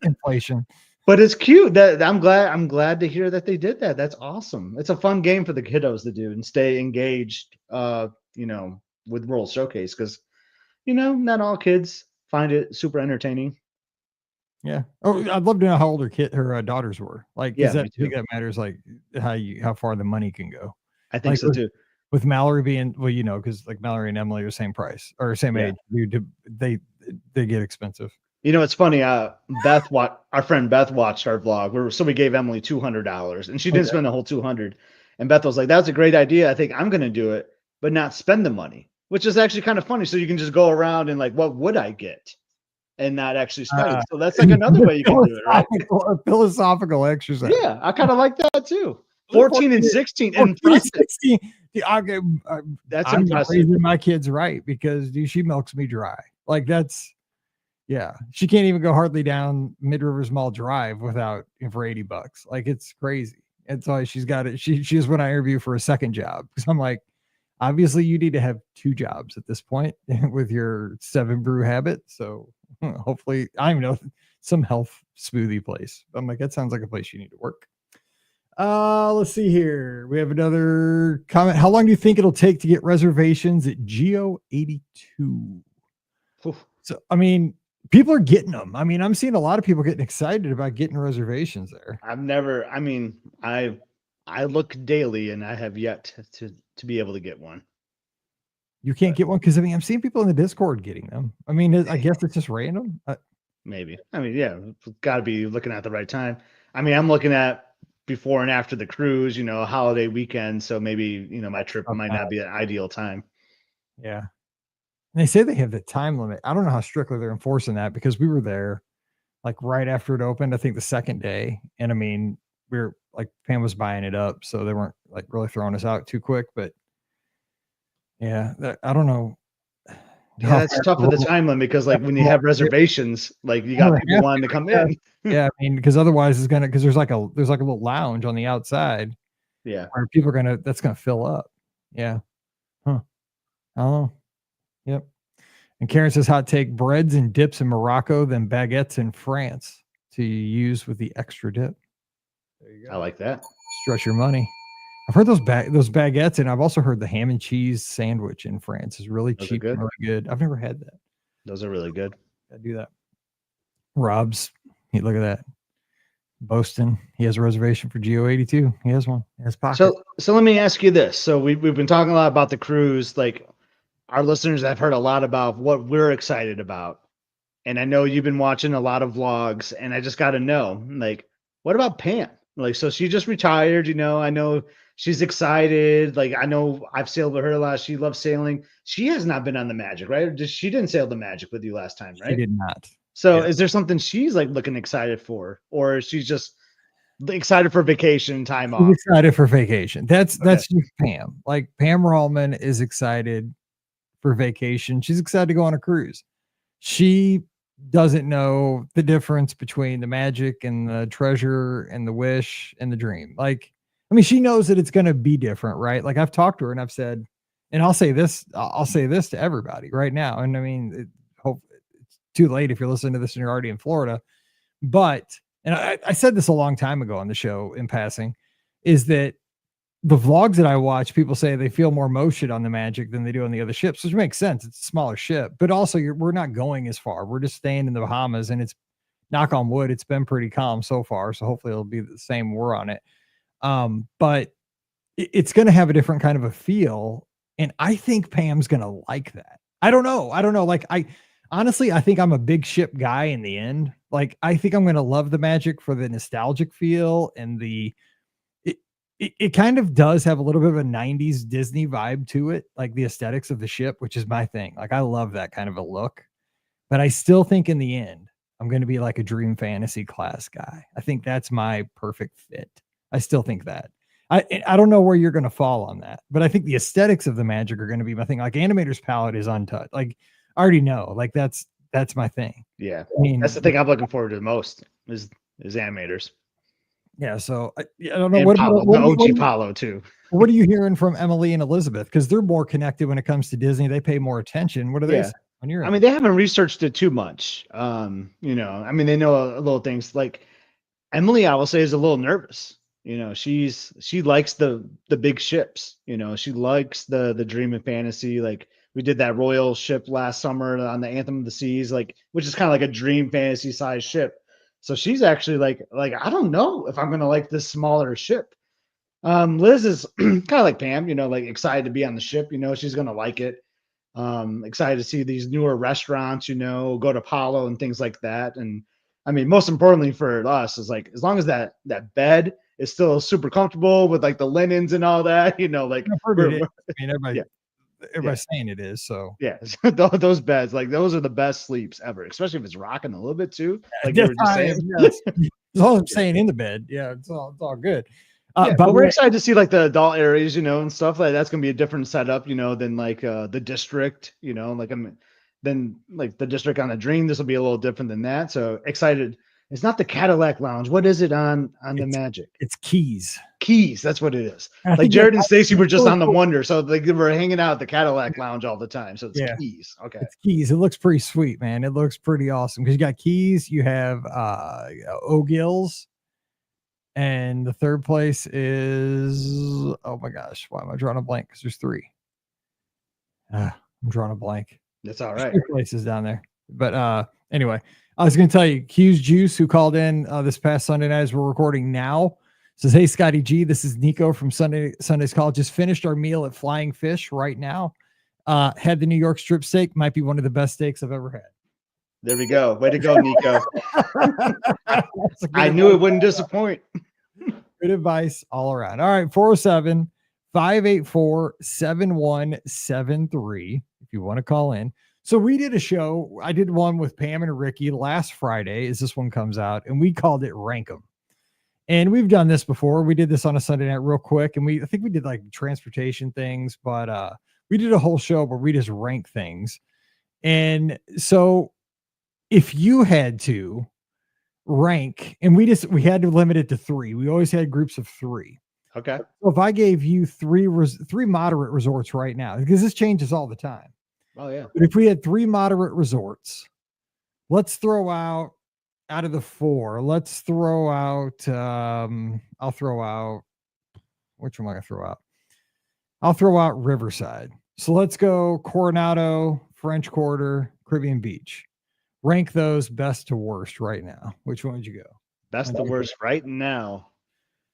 inflation. But it's cute that I'm glad to hear that they did that. That's awesome. It's a fun game for the kiddos to do and stay engaged with World Showcase, because not all kids find it super entertaining. Yeah. Oh, I'd love to know how old her daughters were. Like, yeah, I think that matters, like how far the money can go. I think so too. With Mallory being, because like Mallory and Emily are the same price or same age, they get expensive. It's funny. Our friend Beth watched our vlog. So we gave Emily $200, and she didn't spend the whole $200. And Beth was like, "That's a great idea. I think I'm going to do it, but not spend the money," which is actually kind of funny. So you can just go around and like, what would I get? And not actually spend it. So that's like another way you can do it, right? A philosophical exercise. Yeah, I kind of like that too. 14 and 16. 14 and 16. That's I'm impressive. raising my kids right, because she milks me dry. Like that's, she can't even go hardly down Mid Rivers Mall Drive without for $80. Like it's crazy. It's why she's got it. She's when I interview for a second job, because I'm like, obviously you need to have 2 jobs at this point with your 7 brew habit. So hopefully, I know some health smoothie place. I'm like, that sounds like a place you need to work. Let's see here. We have another comment. How long do you think it'll take to get reservations at Geo 82? So, I mean, people are getting them. I mean, I'm seeing a lot of people getting excited about getting reservations there. I look daily and I have yet to be able to get one. You can't get one because I'm seeing people in the Discord getting them. I mean, I guess it's just random. Maybe. Got to be looking at the right time. I'm looking at before and after the cruise, holiday weekend. So maybe, my trip might not be an ideal time. Yeah. And they say they have the time limit. I don't know how strictly they're enforcing that, because we were there like right after it opened, I think the second day. And we were like, Pam was buying it up, so they weren't like really throwing us out too quick. But yeah, I don't know. Yeah, that's tough for the time limit, because like when you have reservations, like you got people wanting to come in. Yeah, because otherwise because there's like a little lounge on the outside. Yeah, where people are that's gonna fill up. Yeah. Huh. I don't know. Yep. And Karen says, hot take, breads and dips in Morocco, then baguettes in France to use with the extra dip. There you go. I like that. Stretch your money. I've heard those baguettes, and I've also heard the ham and cheese sandwich in France is really cheap and really good. I've never had that. Those are really good. I do that. Rob's, look at that. Boston, he has a reservation for GO82. He has one in his pocket. So let me ask you this. So we've been talking a lot about the cruise. Like, our listeners have heard a lot about what we're excited about. And I know you've been watching a lot of vlogs, and I just got to know, like, what about Pam? Like, so she just retired, you know, I know she's excited. Like, I know I've sailed with her a lot. She loves sailing. She has not been on the Magic, right? She didn't sail the Magic with you last time, right? She did not. So is there something she's like looking excited for, or is she just excited for vacation time off? Excited for vacation. That's just Pam. Like, Pam Rallman is excited for vacation. She's excited to go on a cruise. She doesn't know the difference between the Magic and the Treasure and the Wish and the Dream. Like, I mean, she knows that it's going to be different, right? Like, I've talked to her and I've said, and I'll say this to everybody right now. And I mean, it's too late if you're listening to this and you're already in Florida. But, and I said this a long time ago on the show in passing, is that the vlogs that I watch, people say they feel more motion on the Magic than they do on the other ships, which makes sense. It's a smaller ship, but also we're not going as far. We're just staying in the Bahamas, and it's, knock on wood, it's been pretty calm so far. So hopefully it'll be the same. We're on it. But it's going to have a different kind of a feel. And I think Pam's going to like that. I don't know. Like, honestly, I think I'm a big ship guy in the end. Like, I think I'm going to love the Magic for the nostalgic feel, and it kind of does have a little bit of a 90s Disney vibe to it, like the aesthetics of the ship, which is my thing. Like, I love that kind of a look, but I still think in the end, I'm going to be like a Dream Fantasy class guy. I think that's my perfect fit. I still think that. I don't know where you're going to fall on that, but I think the aesthetics of the Magic are going to be my thing. Like, Animator's Palette is untouched. Like, I already know, like, that's my thing. Yeah. I mean, that's the thing I'm looking forward to the most is Animators. Yeah. So I don't know. And what OG Palo too. What are you hearing from Emily and Elizabeth? Because they're more connected when it comes to Disney. They pay more attention. What are they saying on your end? I mean, they haven't researched it too much. You know, I mean, they know a little things. Like Emily, I will say, is a little nervous. You know, she likes the big ships. You know, she likes the Dream and Fantasy. Like, we did that Royal ship last summer on the Anthem of the Seas, like, which is kind of like a Dream Fantasy size ship. So she's actually like, I don't know if I'm going to like this smaller ship. Liz is kind of like Pam, you know, like excited to be on the ship, you know, she's going to like it. Excited to see these newer restaurants, you know, go to Palo and things like that. And I mean, most importantly for us is like, as long as that bed is still super comfortable with like the linens and all that, you know, like I mean, everybody's saying it is. So yeah, those beds, like, those are the best sleeps ever, especially if it's rocking a little bit too. Like you were just saying. That's all I'm saying in the bed. Yeah, it's all good. But we're excited to see like the adult areas, you know, and stuff like that's gonna be a different setup, you know, than like the district, you know, like then like the district on a Dream. This will be a little different than that. So excited. It's not the Cadillac Lounge. What is it on the Magic? It's Keys. Keys. That's what it is. Like Jared and Stacy were just on the Wonder, so they were hanging out at the Cadillac Lounge all the time. So it's Keys. Okay, it's Keys. It looks pretty sweet, man. It looks pretty awesome because you got Keys. You have O'Gill's, and the third place is, oh my gosh, why am I drawing a blank? Because there's three. I'm drawing a blank. That's all right. There's 3 places down there, but anyway. I was going to tell you, Q's Juice, who called in this past Sunday night as we're recording now, says, hey, Scotty G, this is Nico from Sunday's Call. Just finished our meal at Flying Fish right now. Had the New York strip steak. Might be one of the best steaks I've ever had. There we go. Way to go, Nico. I knew it wouldn't disappoint. Good advice all around. All right, 407-584-7173 if you want to call in. So we did a show. I did one with Pam and Ricky last Friday as this one comes out, and we called it Rank 'em. And we've done this before. We did this on a Sunday night real quick, and I think we did like transportation things, but we did a whole show where we just rank things. And so if you had to rank, and we had to limit it to 3. We always had groups of 3. Okay. So if I gave you three moderate resorts right now, because this changes all the time. Oh yeah. But if we had 3 moderate resorts, let's throw out of the 4, let's throw out, I'll throw out, which one am I going to throw out? I'll throw out Riverside. So let's go Coronado, French Quarter, Caribbean Beach. Rank those best to worst right now. Which one would you go? Best to worst right now.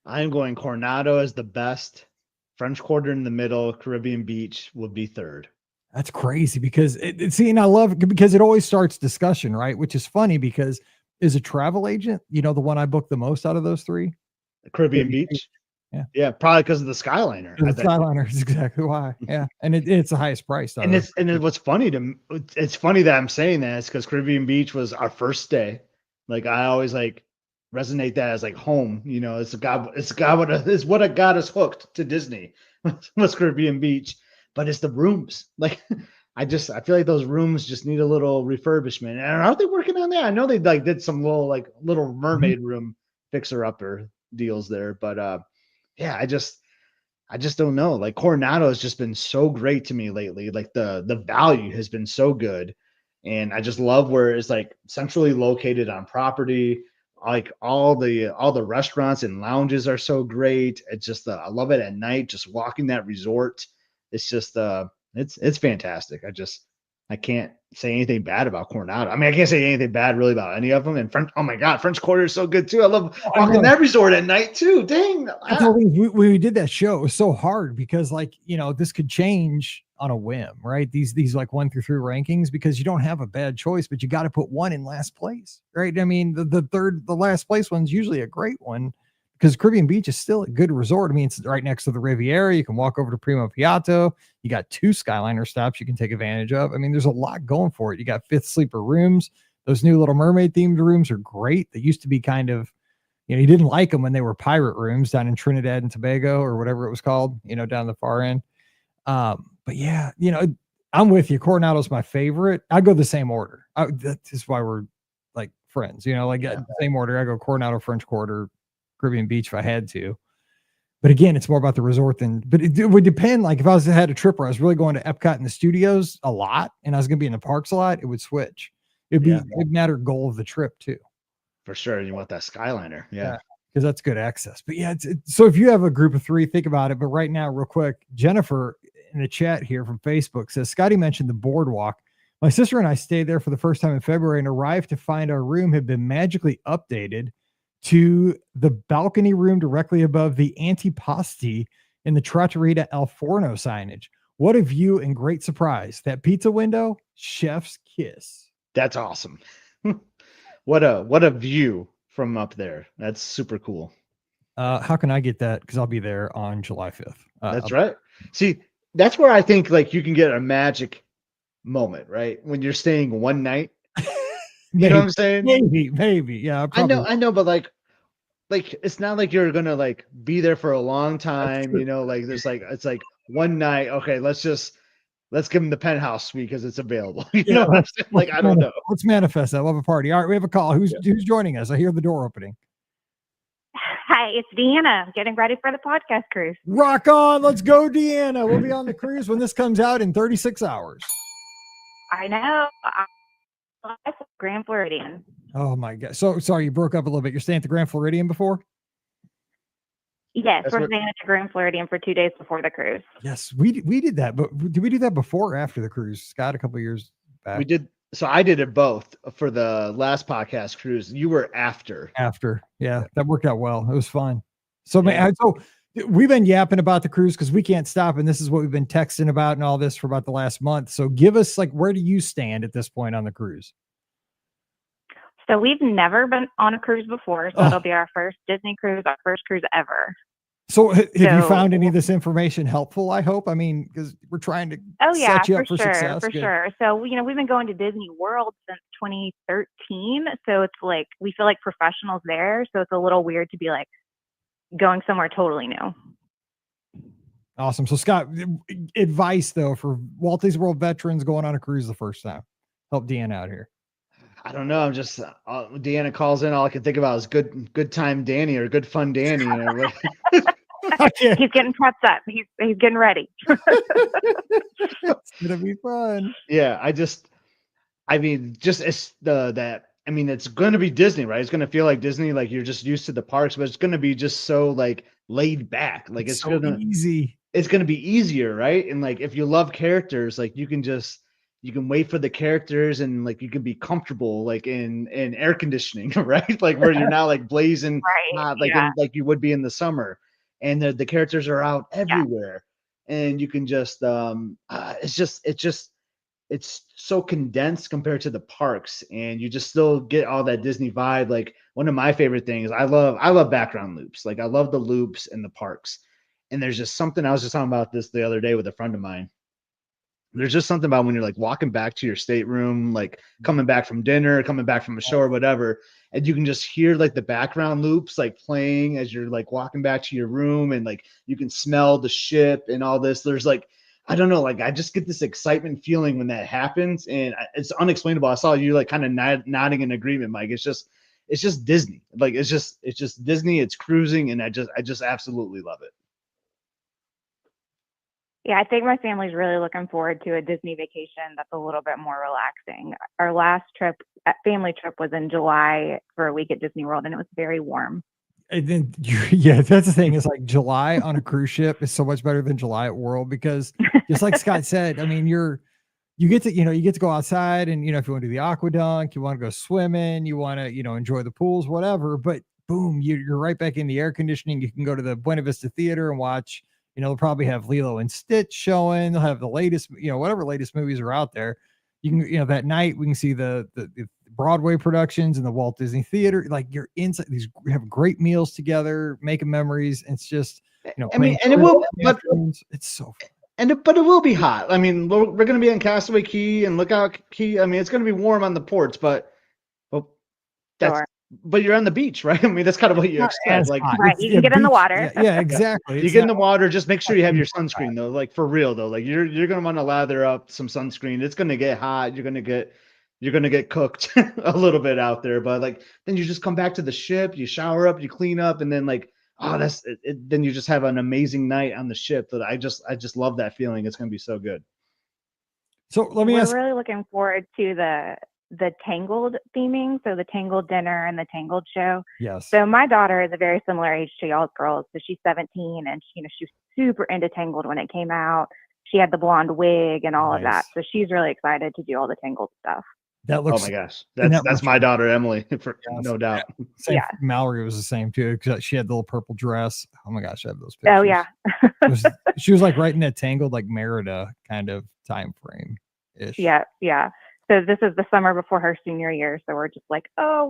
I'm going Coronado as the best. French Quarter in the middle. Caribbean Beach would be third. That's crazy because see, and I love it because it always starts discussion, right? Which is funny because as a travel agent, the one I booked the most out of those 3, Caribbean Beach. Yeah, probably because of the Skyliner. The Skyliner is exactly why. Yeah, and it's the highest price. And what's funny it's funny that I'm saying that is because Caribbean Beach was our first stay. Like I always like resonate that as like home. It's what got us hooked to Disney was Caribbean Beach. But it's the rooms. Like I feel like those rooms just need a little refurbishment. And aren't they working on that? I know they like did some little mermaid room fixer upper deals there, but yeah, I just don't know. Like Coronado has just been so great to me lately. Like the value has been so good. And I just love where it's like centrally located on property. Like all the restaurants and lounges are so great. It's just I love it at night, just walking that resort. It's just it's fantastic. I can't say anything bad about Coronado. I mean, I can't say anything bad really about any of them. And oh my God, French Quarter is so good too. I love walking that resort at night too. Dang. When we did that show, it was so hard because this could change on a whim, right? These like 1 through 3 rankings, because you don't have a bad choice, but you got to put one in last place, right? I mean, the last place one's usually a great one because Caribbean Beach is still a good resort. I mean, it's right next to the Riviera. You can walk over to Primo Piatto. You got 2 Skyliner stops you can take advantage of. I mean, there's a lot going for it. You got 5th sleeper rooms. Those new Little Mermaid themed rooms are great. They used to be kind of, you didn't like them when they were pirate rooms down in Trinidad and Tobago or whatever it was called, down the far end. But yeah, I'm with you. Coronado's my favorite. I go the same order. That's why we're like friends, the same order. I go Coronado, French Quarter, Caribbean Beach if I had to. But again, it's more about the resort but it would depend. Like if I had a trip where I was really going to Epcot and the studios a lot and I was going to be in the parks a lot, it would switch. It'd matter goal of the trip too. For sure. You want that Skyliner. Yeah. Because that's good access. But yeah, so if you have a group of 3, think about it. But right now, real quick, Jennifer in the chat here from Facebook says, Scotty mentioned the boardwalk. My sister and I stayed there for the first time in February and arrived to find our room had been magically updated to the balcony room directly above the antipasti in the Trattoria El Forno signage. What a view and great surprise. That pizza window, chef's kiss. That's awesome. What a view from up there. That's super cool. How can I get that? Because I'll be there on July 5th. That's right. See, that's where I think like you can get a magic moment, right? When you're staying one night. You know what I'm saying? Maybe. Yeah. I know, but like it's not like you're gonna like be there for a long time. Like there's like it's like one night. Okay, let's give them the penthouse suite because it's available. You know what I'm saying? Like I don't know. Let's manifest that. Love a party. All right, we have a call. Who's joining us? I hear the door opening. Hi, it's Deanna. I'm getting ready for the podcast cruise. Rock on. Let's go, Deanna. We'll be on the cruise when this comes out in 36 hours. I know. Grand Floridian. Oh my God. So sorry, you broke up a little bit. You're staying at the Grand Floridian before? Yes, we're staying at the Grand Floridian for 2 days before the cruise. Yes, we did that. But did we do that before or after the cruise, Scott, a couple of years back? We did. So I did it both for the last podcast cruise. You were after. Yeah, that worked out well. It was fun. So, so we've been yapping about the cruise because we can't stop. And this is what we've been texting about and all this for about the last month. So give us where do you stand at this point on the cruise? So we've never been on a cruise before. So it'll be our first Disney cruise, our first cruise ever. So have you found any of this information helpful, I hope? I mean, because we're trying to set you up for success. For sure. So, we've been going to Disney World since 2013. So it's like, we feel like professionals there. So it's a little weird to be like going somewhere totally new. Awesome. So Scott, advice though, for Walt Disney World veterans going on a cruise the first time, help Deanna out here. I don't know. I'm just Deanna calls in. All I can think about is good time Danny or good fun Danny. He's getting prepped up. He's getting ready. It's gonna be fun. Yeah, I mean, just it's I mean, it's going to be Disney, right? It's going to feel like Disney, like you're just used to the parks, but it's going to be just so like laid back. Like It's so easy. it's going to be easier, right? And like if you love characters, like you can wait for the characters and like you can be comfortable like in air conditioning, right? Like where you're not like blazing Right. hot like Yeah. like you would be in the summer. And the characters are out Yeah. everywhere. And you can just it's so condensed compared to the parks, and you just still get all that Disney vibe. Like one of my favorite things, I love background loops. Like I love the loops in the parks. And there's just something, I was just talking about this the other day with a friend of mine. There's just something about when you're like walking back to your stateroom, like coming back from dinner, coming back from a show or whatever, and you can just hear like the background loops like playing as you're like walking back to your room, and like you can smell the ship and all this. There's like, I don't know, like I just get this excitement feeling when that happens, and it's unexplainable. I saw you like kind of nodding in agreement, Mike. It's just Disney. Like it's just Disney. It's cruising, and I just absolutely love it. Yeah, I think my family's really looking forward to a Disney vacation that's a little bit more relaxing. Our last family trip was in July for a week at Disney World, and it was very warm. And then, yeah, that's the thing. Is like July on a cruise ship is so much better than July at World, because just like Scott said, I mean, you get to go outside, and if you want to do the aqua dunk, you want to go swimming, you want to enjoy the pools, whatever. But boom, you're right back in the air conditioning. You can go to the Buena Vista Theater and watch. They'll probably have Lilo and Stitch showing. They'll have the latest, whatever latest movies are out there. You can, that night we can see the Broadway productions in the Walt Disney Theater. Like you're inside these, have great meals together, making memories. It's just, I mean, and it will, but it's so fun. But it will be hot. I mean, we're going to be in Castaway Key and Lookout Key. I mean, it's going to be warm on the ports, but that's. Sure. But you're on the beach, right? I mean, that's kind of what you expect. Like, right, you can get in the water. Yeah, exactly. You get in the water. Just make sure you have your sunscreen, though. Like for real, though. Like you're going to want to lather up some sunscreen. It's going to get hot. You're going to get cooked a little bit out there. But like, then you just come back to the ship. You shower up. You clean up, and then like, that's it. Then you just have an amazing night on the ship. That I just love that feeling. It's going to be so good. So let me ask. We're really looking forward to the Tangled theming, so the Tangled dinner and the Tangled show. Yes. So my daughter is a very similar age to y'all's girls. So she's 17, and she was super into Tangled when it came out. She had the blonde wig and all of that. So she's really excited to do all the Tangled stuff. That looks. Oh my gosh, that's my daughter Emily, no doubt. Same, yeah. Mallory was the same too, because she had the little purple dress. Oh my gosh, I have those pictures. Oh yeah. She was like right in that Tangled, like Merida kind of time frame ish. Yeah. So this is the summer before her senior year. So we're just like, a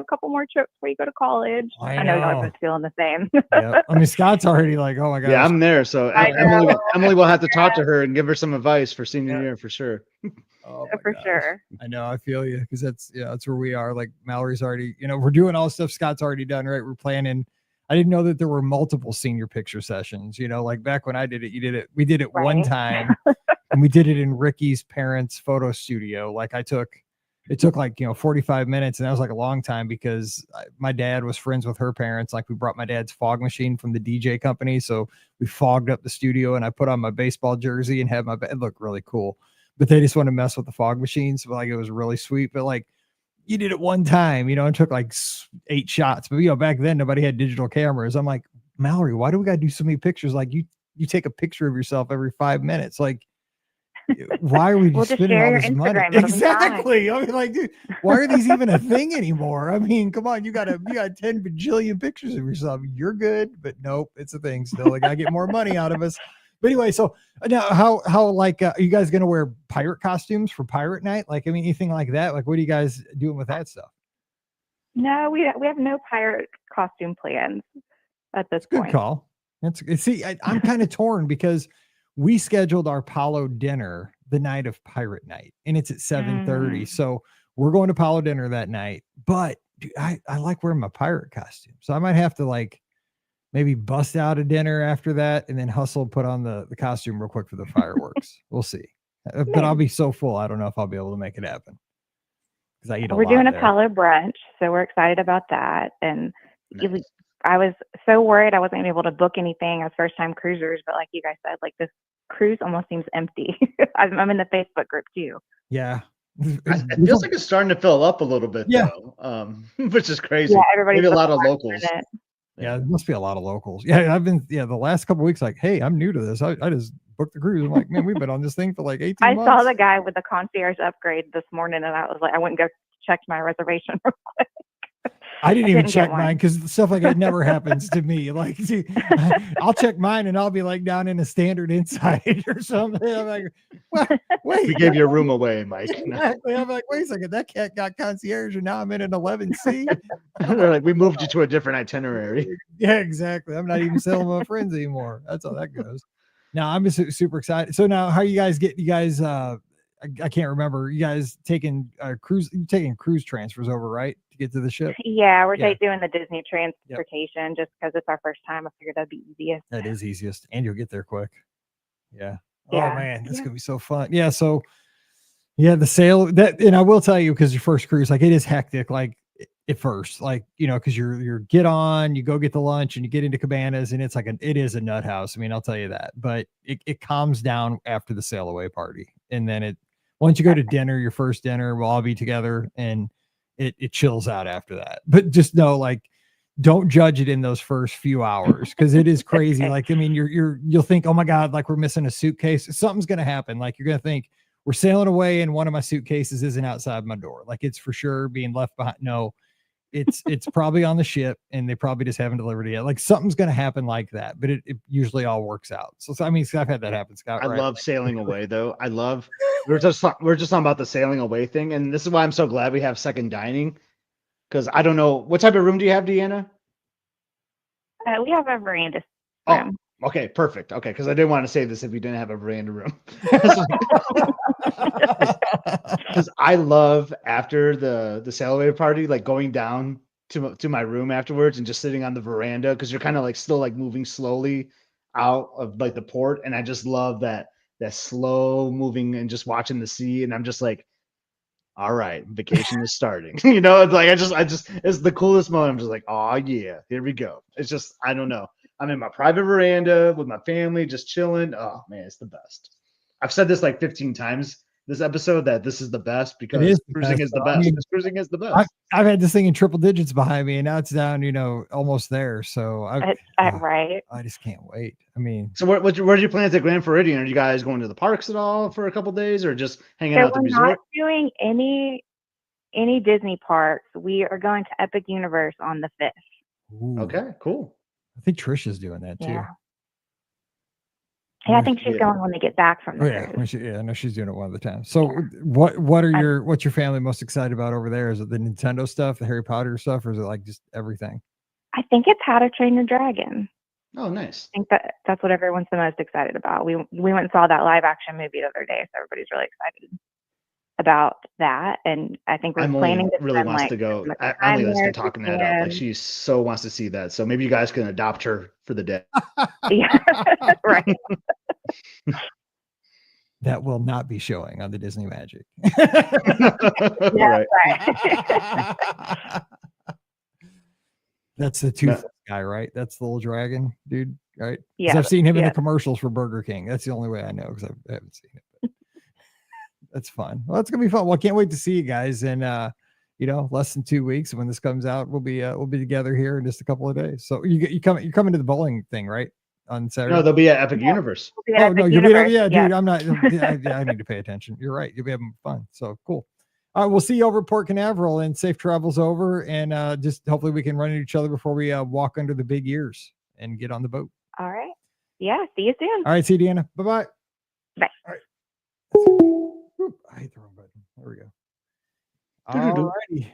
couple more trips before you go to college. I know y'all are feeling the same. Yeah. I mean, Scott's already like, oh my gosh. Yeah, I'm there. So Emily will have to talk to her and give her some advice for senior year for sure. For sure. I know. I feel you, because that's where we are. Like Mallory's already, we're doing all the stuff Scott's already done, right? We're planning. I didn't know that there were multiple senior picture sessions. Like back when I did it, we did it right. One time. And we did it in Ricky's parents' photo studio. Like it took like, 45 minutes, and that was like a long time, because my dad was friends with her parents. Like we brought my dad's fog machine from the DJ company. So we fogged up the studio, and I put on my baseball jersey and had it looked really cool, but they just want to mess with the fog machines. So like, it was really sweet, but like you did it one time, and took like 8 shots, but back then nobody had digital cameras. I'm like, Mallory, why do we got to do so many pictures? Like you take a picture of yourself every 5 minutes. Like, why are we just spending all this Instagram, money? Exactly. I mean, like, dude, why are these even a thing anymore? I mean, come on, you got 10 bajillion pictures of yourself. You're good, but nope, it's a thing still. Like, I get more money out of us. But anyway, so now how like are you guys gonna wear pirate costumes for pirate night? Like, I mean, anything like that? Like, what are you guys doing with that stuff? No, we have no pirate costume plans at this point. Good call. I'm kind of torn, because we scheduled our Palo dinner the night of pirate night, and it's at 7:30. So we're going to Palo dinner that night, but dude, I like wearing my pirate costume. So I might have to like maybe bust out a dinner after that, and then hustle, put on the costume real quick for the fireworks. We'll see. But I'll be so full, I don't know if I'll be able to make it happen, because I eat a lot. We're doing a Palo brunch, so we're excited about that. And I was so worried I wasn't able to book anything as first time cruisers, but like you guys said, like this cruise almost seems empty. I'm in the Facebook group too. Yeah. It feels like it's starting to fill up a little bit though, which is crazy. Yeah, everybody's maybe a lot of locals. Yeah, there must be a lot of locals. Yeah, I've been the last couple of weeks like, hey, I'm new to this. I just booked the cruise. I'm like, man, we've been on this thing for like 18 months. I saw the guy with the concierge upgrade this morning, and I was like, I went and go check my reservation real quick. I didn't even check mine because stuff like that never happens to me. Like, see, I'll check mine and I'll be like down in a standard inside or something. I'm like, wait. We gave your room away, Mike. Exactly. I'm like, wait a second, that cat got concierge and now I'm in an 11C. They're like, we moved you to a different itinerary. Yeah, exactly. I'm not even selling my friends anymore. That's how that goes. Now I'm just super excited. So now, how you guys get? You guys, I can't remember. You guys taking cruise transfers over, right, to get to the ship? Yeah, we're doing the Disney transportation just because it's our first time. I figured that'd be easiest. That is easiest, and you'll get there quick. Yeah. Oh man, this is gonna be so fun. Yeah. So, the sail and I will tell you, because your first cruise, like, it is hectic. Like at first, like, because you're get on, you go get the lunch, and you get into cabanas, and it's like it is a nut house. I mean, I'll tell you that. But it calms down after the sail away party, and then once you go to dinner, your first dinner, we'll all be together, and it chills out after that. But just know, like, don't judge it in those first few hours, because it is crazy. Like, I mean, you'll think, oh my God, like we're missing a suitcase. Something's gonna happen. Like, you're gonna think we're sailing away and one of my suitcases isn't outside my door. Like, it's for sure being left behind. No, it's probably on the ship and they probably just haven't delivered it yet. Like, something's going to happen like that, but it usually all works out. So I mean, I've had that happen, Scott. I love sailing away though. We're just talking about the sailing away thing. And this is why I'm so glad we have second dining. Cause I don't know, what type of room do you have, Deanna? We have a veranda room. Oh, okay, perfect. Okay. Cause I didn't want to say this if we didn't have a veranda room. Because I love, after the sail away party, like going down to my room afterwards and just sitting on the veranda, because you're kind of like still like moving slowly out of like the port, and I just love that slow moving and just watching the sea, and I'm just like, all right, vacation is starting. It's like I just it's the coolest moment. I'm just like, oh yeah, here we go. It's just, I don't know, I'm in my private veranda with my family, just chilling. Oh man, it's the best. I've said this like 15 times this episode, that this is the best, because cruising is the best. I mean, cruising is the best. I've had this thing in triple digits behind me, and now it's down, almost there. So right. I just can't wait. I mean, so where do you plan to take Grand Floridian? Are you guys going to the parks at all for a couple of days, or just hanging out at the resort? We're not doing any Disney parks. We are going to Epic Universe on the 5th. Ooh. Okay, cool. I think Trisha's doing that too. Yeah, I think she's going when they get back from the cruise. I know she's doing it one of the times. So what's your family most excited about over there? Is it the Nintendo stuff, the Harry Potter stuff, or is it like just everything? I think it's How to Train Your Dragon. Oh, nice. I think that's what everyone's the most excited about. We went and saw that live action movie the other day, so everybody's really excited about that. And I think we're planning to really wants to go. Emily's been talking that up. Like, she so wants to see that. So maybe you guys can adopt her for the day. Yeah, right. That will not be showing on the Disney Magic. Yeah, right. That's the tooth guy, right? That's the little dragon dude, right? Yeah, I've seen him in the commercials for Burger King. That's the only way I know, because I haven't seen it. But that's fun. Well, it's gonna be fun. Well, I can't wait to see you guys. And less than 2 weeks. When this comes out, we'll be together here in just a couple of days. So you're coming to the bowling thing, right? On Saturday? No, they'll be at Epic Universe. You'll be dude. I'm not. I need to pay attention. You're right. You'll be having fun. So cool. All right, we'll see you over at Port Canaveral, and safe travels over. And just hopefully we can run into each other before we walk under the big ears and get on the boat. All right. Yeah. See you soon. All right. See you, Deanna. Bye-bye. Bye. All right. I hit the wrong button. There we go. All righty.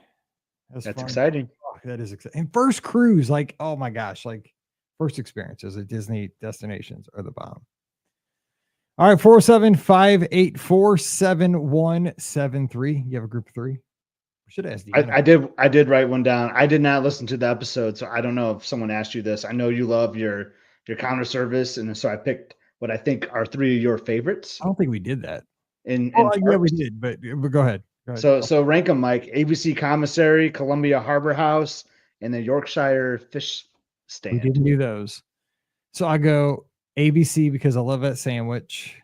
That's exciting. Oh, that is exciting. And first cruise, like, oh my gosh, like, first experiences at Disney destinations are the bomb. All right, 475-847-7173. You have a group of 3? Should ask you. I did write one down. I did not listen to the episode, so I don't know if someone asked you this. I know you love your counter service, and so I picked what I think are 3 of your favorites. I don't think we did that. Yeah, we did, but go ahead. So rank them, Mike. ABC Commissary, Columbia Harbor House, and the Yorkshire Fish stand. We didn't do those. So I go ABC because I love that sandwich.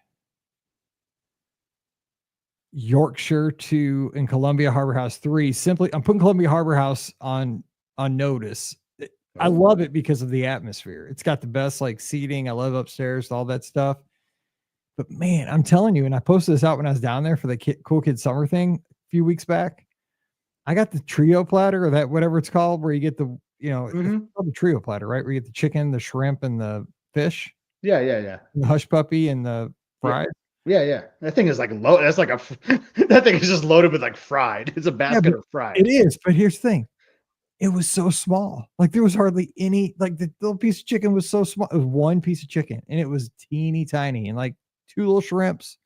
Yorkshire 2 and Columbia Harbor House 3. Simply, I'm putting Columbia Harbor House on notice. I love it because of the atmosphere. It's got the best like seating. I love upstairs, all that stuff. But man, I'm telling you, and I posted this out when I was down there for the Cool Kids Summer thing a few weeks back. I got the trio platter, or that whatever it's called, where you get the it's called the trio platter, right? Where you get the chicken, the shrimp, and the fish. Yeah. And the hush puppy and the fries. Yeah. That thing is like low. That's like that thing is just loaded with like fried. It's a basket of fried. It is, but here's the thing. It was so small. Like there was hardly any, like the little piece of chicken was so small. It was one piece of chicken and it was teeny tiny and like 2 little shrimps.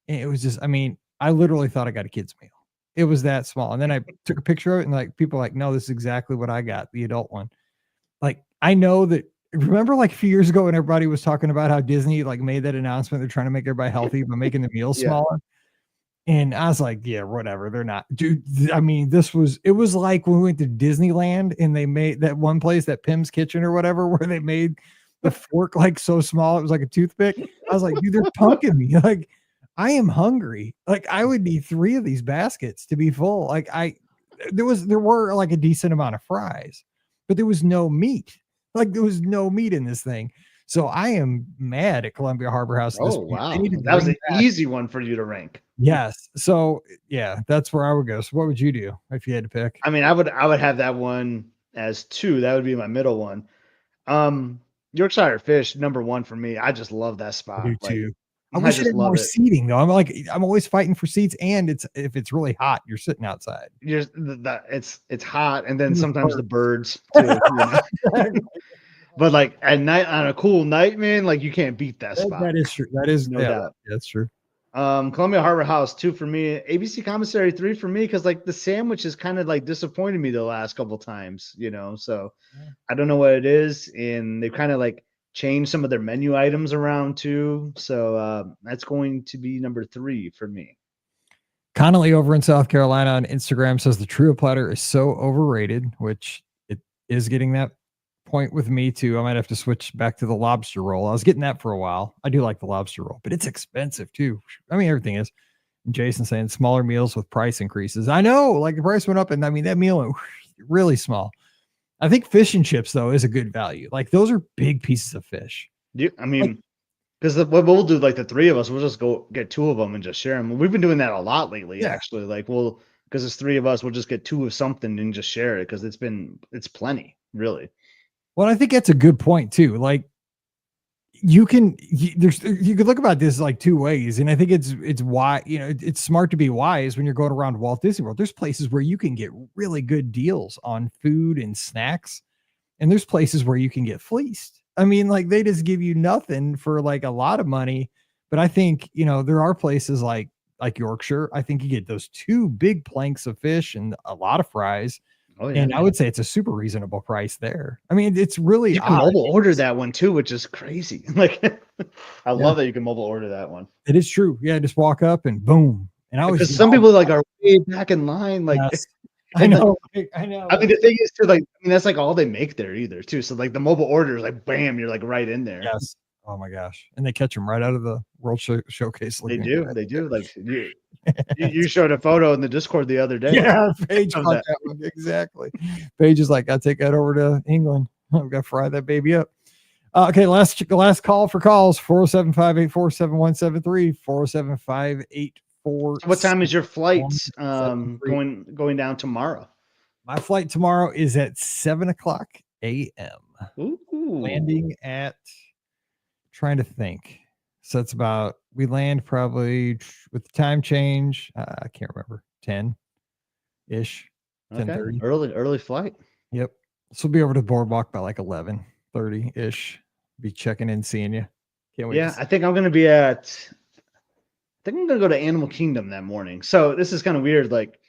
And it was just, I mean, I literally thought I got a kid's meal. It was that small. And then I took a picture of it and like people were like, no, this is exactly what I got, the adult one. Like I know that, remember like a few years ago when everybody was talking about how Disney like made that announcement, they're trying to make everybody healthy by making the meals smaller. And I was like, yeah, whatever. They're not, dude. I mean, it was like when we went to Disneyland and they made that one place, that Pim's Kitchen or whatever, where they made the fork like so small, it was like a toothpick. I was like, dude, they're punking me. Like, I am hungry. Like, I would need 3 of these baskets to be full. Like, there were like a decent amount of fries, but there was no meat. Like, there was no meat in this thing. So I am mad at Columbia Harbor House. Oh, wow. That was an easy one for you to rank. Yes. So yeah, that's where I would go. So what would you do if you had to pick? I mean, I would have that one as 2. That would be my middle one. Yorkshire fish, number 1 for me. I just love that spot. I do too. I wish there more seating though. I'm always fighting for seats, and if it's really hot, you're sitting outside. It's hot, and then sometimes the birds too. But like at night, on a cool night, man, like you can't beat that spot. That is true. That is no doubt. That's true. Columbia Harbor House 2 for me. ABC Commissary 3 for me, because like the sandwich has kind of like disappointed me the last couple times, So I don't know what it is, and they've kind of like changed some of their menu items around too. So that's going to be number 3 for me. Connolly over in South Carolina on Instagram says the trio platter is so overrated, which it is getting that point with me too. I might have to switch back to the lobster roll. I was getting that for a while. I do like the lobster roll, but it's expensive too. I mean, everything is. And Jason saying smaller meals with price increases. I know, like the price went up, and I mean that meal went really small. I think fish and chips though is a good value. Like those are big pieces of fish. I mean, because what we'll do, like the 3 of us, we'll just go get 2 of them and just share them. We've been doing that a lot lately, actually. Like because it's 3 of us, we'll just get 2 of something and just share it because it's plenty, really. Well, I think that's a good point too. Like you could look about this like 2 ways. And I think it's why, it's smart to be wise when you're going around Walt Disney World. There's places where you can get really good deals on food and snacks. And there's places where you can get fleeced. I mean, like they just give you nothing for like a lot of money. But I think, there are places like Yorkshire. I think you get those 2 big planks of fish and a lot of fries. Oh, yeah, and I would say it's a super reasonable price there. I mean, it's really you can mobile order that one too, which is crazy. Like, I love that you can mobile order that one. It is true. Yeah, just walk up and boom. And because some people like are way back in line. Like, yes. I know. I mean, the thing is too, like, I mean, that's like all they make there either too. So like the mobile order is like, bam, you're like right in there. Yes. Oh my gosh. And they catch them right out of the World Showcase. They do. Like you showed a photo in the Discord the other day. Yeah, Paige caught that one. Exactly. Paige is like, I'll take that over to England. I've got to fry that baby up. Okay, last call for calls. 407-584-7173. 407-584. What time is your flight going down tomorrow? My flight tomorrow is at 7:00 a.m. Ooh. Landing at, trying to think. So it's about, we land probably with the time change. I can't remember, 10-ish, 10:30. Early flight. Yep. So we'll be over to the boardwalk by like 11:30-ish. Be checking in, seeing you. Can't wait. Yeah, I think I'm going to go to Animal Kingdom that morning. So this is kind of weird. Like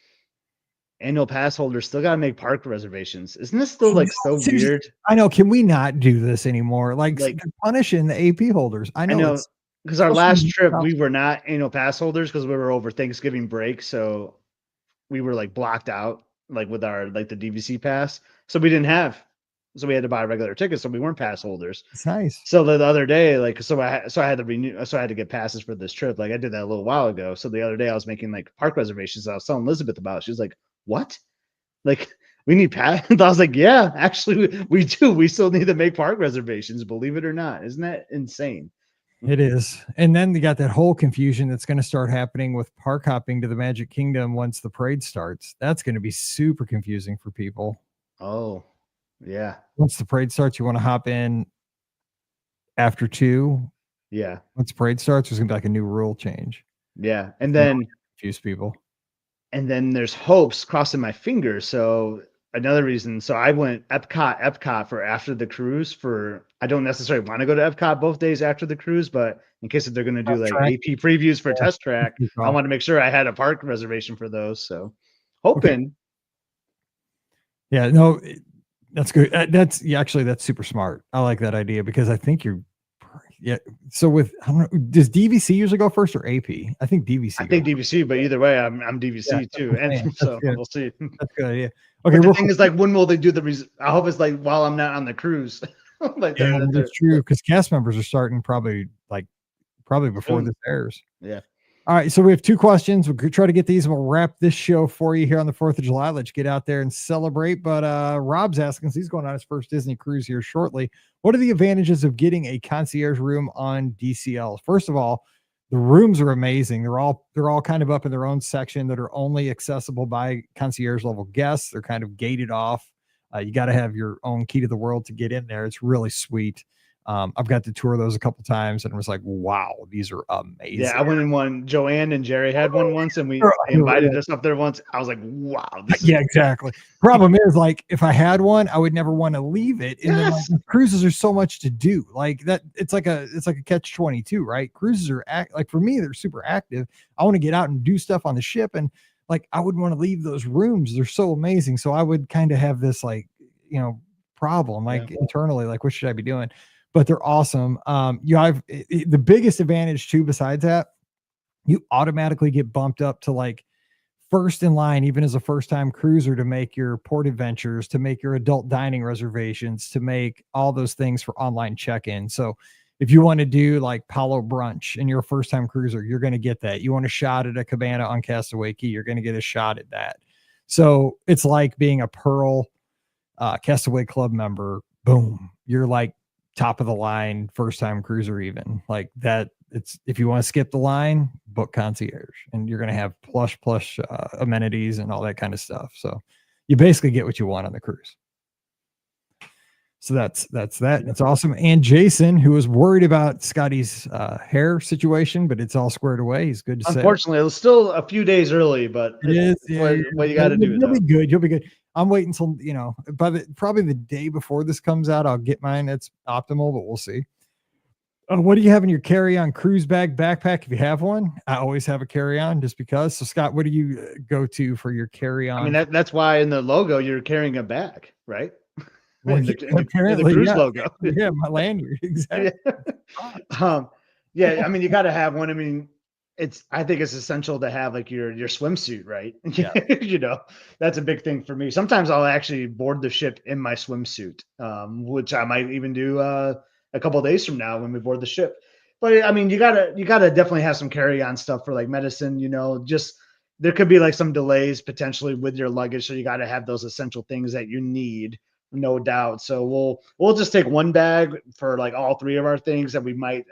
annual pass holders still got to make park reservations. Isn't this still like so weird? I know. Can we not do this anymore? Like punishing the AP holders. I know. Because our last trip, we were not annual pass holders because we were over Thanksgiving break. So we were like blocked out, like with our, like the DVC pass. So we didn't have so we had to buy regular tickets, so we weren't pass holders. It's nice. So the other day, like, so I had to renew, so I had to get passes for this trip. Like I did that a little while ago. So the other day I was making like park reservations. I was telling Elizabeth about it. She was like, "What? Like we need pass?" I was like, "Yeah, actually we do. We still need to make park reservations, believe it or not." Isn't that insane? It is. And then you got that whole confusion that's going to start happening with park hopping to the Magic Kingdom once the parade starts. That's going to be super confusing for people. Oh, yeah. Once the parade starts, you want to hop in after 2. Yeah. Once the parade starts, there's going to be like a new rule change. Yeah. And then confuse people. And then there's hopes, crossing my fingers. So another reason, so I went Epcot for after the cruise. For I don't necessarily want to go to Epcot both days after the cruise, but in case if they're going to do like AP previews for Test Track, I want to make sure I had a park reservation for those. So hoping. Okay. Yeah, no, that's good. That's super smart. I like that idea because I think you're. Yeah. So with, I don't know, does DVC usually go first or AP? I think DVC. I think DVC, but either way, I'm DVC too, and so we'll see. That's good. Yeah. Okay. But the thing is, like, when will they do the? I hope it's like while I'm not on the cruise. Like, yeah, that's true because cast members are starting probably before this airs. Yeah. All right, so we have 2 questions. We'll try to get these and we'll wrap this show for you here on the 4th of July. Let you get out there and celebrate. But Rob's asking, he's going on his first Disney cruise here shortly. What are the advantages of getting a concierge room on DCL? First of all, the rooms are amazing. They're all kind of up in their own section that are only accessible by concierge level guests. They're kind of gated off. You got to have your own key to the world to get in there. It's really sweet. I've got to tour those a couple times and was like, wow, these are amazing. Yeah, I went in one. Joanne and Jerry had one once, and they invited us up there once. I was like, wow. Yeah, exactly. Problem is, like, if I had one, I would never want to leave it. And then, like, cruises are so much to do. Like that, it's like a catch-22, right? Cruises are like, for me, they're super active. I want to get out and do stuff on the ship, and like I wouldn't want to leave those rooms. They're so amazing. So I would kind of have this problem, like internally, like what should I be doing? But they're awesome. The biggest advantage too, besides that, you automatically get bumped up to like first in line, even as a first-time cruiser, to make your port adventures, to make your adult dining reservations, to make all those things for online check-in. So if you want to do like Palo brunch and you're a first-time cruiser, you're going to get that. You want a shot at a cabana on Castaway Cay, you're going to get a shot at that. So it's like being a Pearl Castaway Club member. Boom, you're like top of the line first-time cruiser, even like that. It's, if you want to skip the line, book concierge, and you're going to have plush amenities and all that kind of stuff. So you basically get what you want on the cruise. So that's that. It's awesome. And Jason, who was worried about Scotty's hair situation, but it's all squared away. He's good to say. Unfortunately, it was still a few days early, but it is. What you got to do. You'll be good. You'll be good. I'm waiting until, probably the day before this comes out, I'll get mine. It's optimal, but we'll see. What do you have in your carry-on cruise bag backpack? If you have one, I always have a carry-on just because. So Scott, what do you go to for your carry-on? I mean, that's why in the logo, you're carrying a bag, right? Well, apparently, the cruise logo. Yeah, my lanyard. Exactly. Yeah. I mean, you got to have one. I mean, I think it's essential to have like your swimsuit, right? Yeah. That's a big thing for me. Sometimes I'll actually board the ship in my swimsuit, which I might even do a couple of days from now when we board the ship. But I mean, you gotta definitely have some carry-on stuff for like medicine, just there could be like some delays potentially with your luggage. So you got to have those essential things that you need, no doubt. So we'll just take one bag for like all 3 of our things that we might,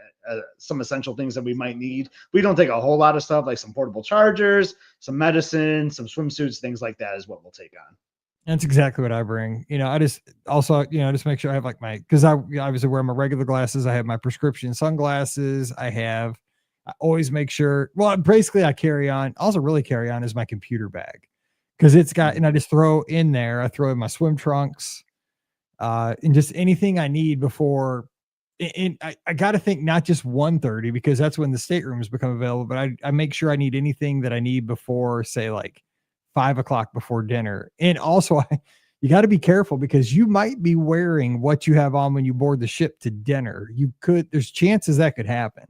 some essential things that we might need. We don't take a whole lot of stuff, like some portable chargers, some medicine, some swimsuits, things like that is what we'll take on. That's exactly what I bring. I just also, just make sure I have like because I obviously wear my regular glasses. I have my prescription sunglasses. I always make sure, well, basically I also really carry on is my computer bag. Cause it's got, and I just throw in my swim trunks, and just anything I need before. And I got to think not just 1:30 because that's when the staterooms become available, but I make sure I need anything that I need before, say, like 5 o'clock before dinner. And also you got to be careful because you might be wearing what you have on when you board the ship to dinner. There's chances that could happen.